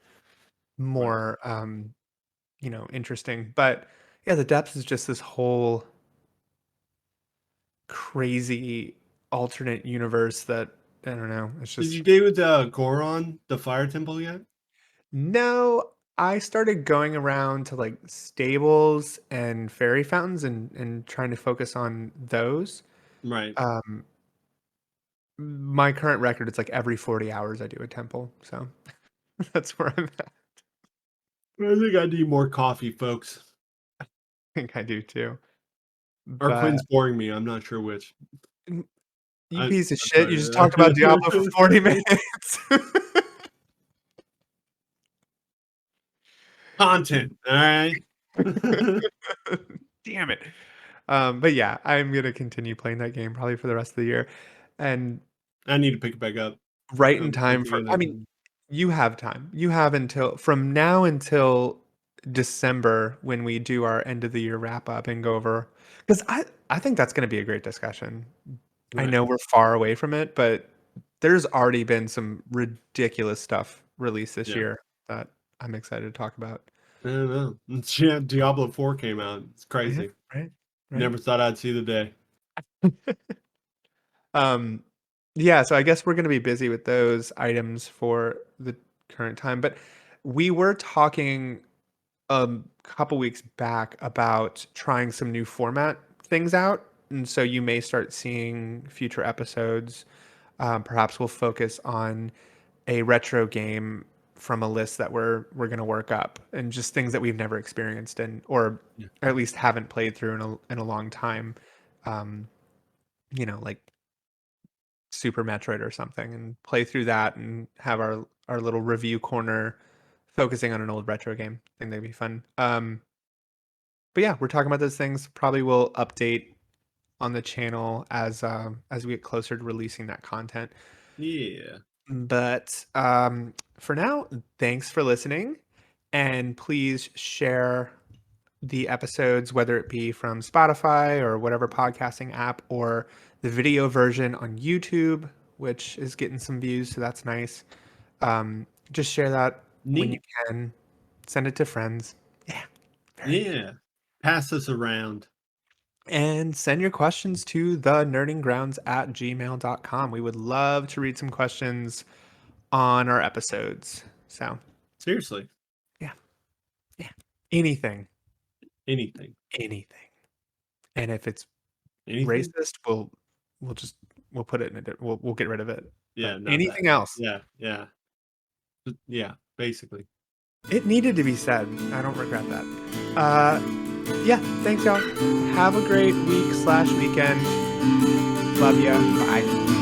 S2: right.
S1: more interesting. But yeah, the depths is just this whole crazy alternate universe that I don't know. It's
S2: Did
S1: just
S2: you date with Goron, the fire temple yet?
S1: no. I started going around to like stables and fairy fountains and trying to focus on those.
S2: Right.
S1: Um, my current record, it's like every 40 hours I do a temple. So that's where I'm at.
S2: I think I need more coffee, folks.
S1: I think I do too.
S2: Or
S1: But
S2: Quinn's boring me. I'm not sure which.
S1: you
S2: I'm
S1: piece of shit, you just talked about Diablo for
S2: sorry.
S1: 40 minutes.
S2: Content. All right.
S1: Damn it. But yeah, I'm gonna continue playing that game probably for the rest of the year. And
S2: I need to pick it back up.
S1: right in
S2: I'm
S1: time
S2: thinking
S1: for
S2: of
S1: I
S2: that
S1: mean,
S2: game.
S1: you have time. You have until from now until December when we do our end of the year wrap up and go over because I think that's gonna be a great discussion. I
S2: Right.
S1: know we're far away from it, but there's already been some ridiculous stuff released this
S2: Yeah.
S1: year that I'm excited to talk about.
S2: I don't know. Yeah, Diablo 4 came out. It's
S1: Yeah,
S2: crazy.
S1: right, right.
S2: Never thought I'd see the day.
S1: Um, yeah, so I guess we're going to be busy with those items for the current time. But we were talking a couple weeks back about trying some new format things out. And so you may start seeing future episodes. Perhaps we'll focus on a retro game from a list that we're going to work up and just things that we've never experienced and or
S2: Yeah.
S1: at least haven't played through in a long time. Um, like Super Metroid or something and play through that and have our little review corner focusing on an old retro game. I think that'd be fun. But yeah, we're talking about those things. Probably will update on the channel as we get closer to releasing that content.
S2: Yeah.
S1: But for now, thanks for listening, and please share the episodes, whether it be from Spotify or whatever podcasting app, or the video version on YouTube, which is getting some views, so that's nice. Just share that when you
S2: Neat.
S1: can. Send it to friends. Yeah, very good.
S2: Yeah. Pass this around.
S1: And send your questions to thenerdinggrounds@gmail.com. We would love to read some questions on our episodes. So,
S2: Seriously.
S1: yeah, yeah. Anything,
S2: Anything.
S1: anything. And if it's
S2: Anything?
S1: racist, we'll just we'll put it in we'll get rid of it. But
S2: Yeah, not that.
S1: anything else,
S2: Yeah, yeah. Yeah, basically.
S1: it needed to be said. I don't regret that. Yeah, thanks y'all. Have a great week/weekend. Love ya. Bye.